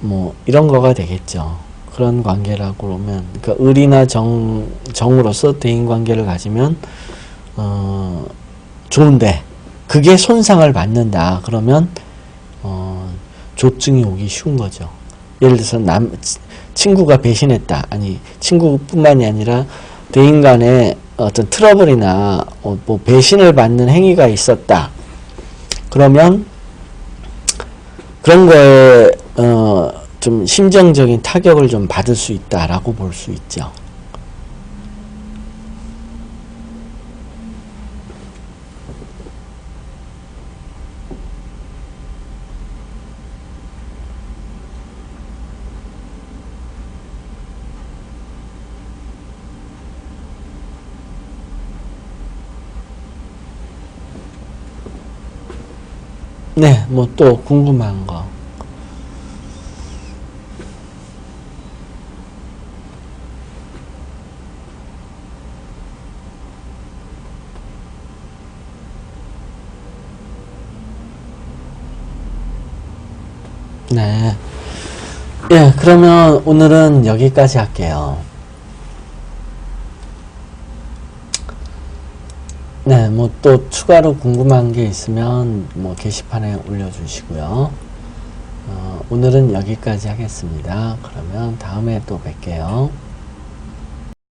뭐 이런 거가 되겠죠. 그런 관계라고 그러면, 그러니까 을이나 정으로서 대인관계를 가지면 좋은데 그게 손상을 받는다 그러면 조증이 오기 쉬운 거죠. 예를 들어서 친구가 배신했다, 아니 친구뿐만이 아니라 대인 간에 어떤 트러블이나 뭐 배신을 받는 행위가 있었다 그러면 그런 거에 좀 심정적인 타격을 좀 받을 수 있다라고 볼 수 있죠. 네, 뭐 또 궁금한 거. 네. 예, 그러면 오늘은 여기까지 할게요. 네, 뭐 또 추가로 궁금한 게 있으면 뭐 게시판에 올려주시고요. 오늘은 여기까지 하겠습니다. 그러면 다음에 또 뵐게요.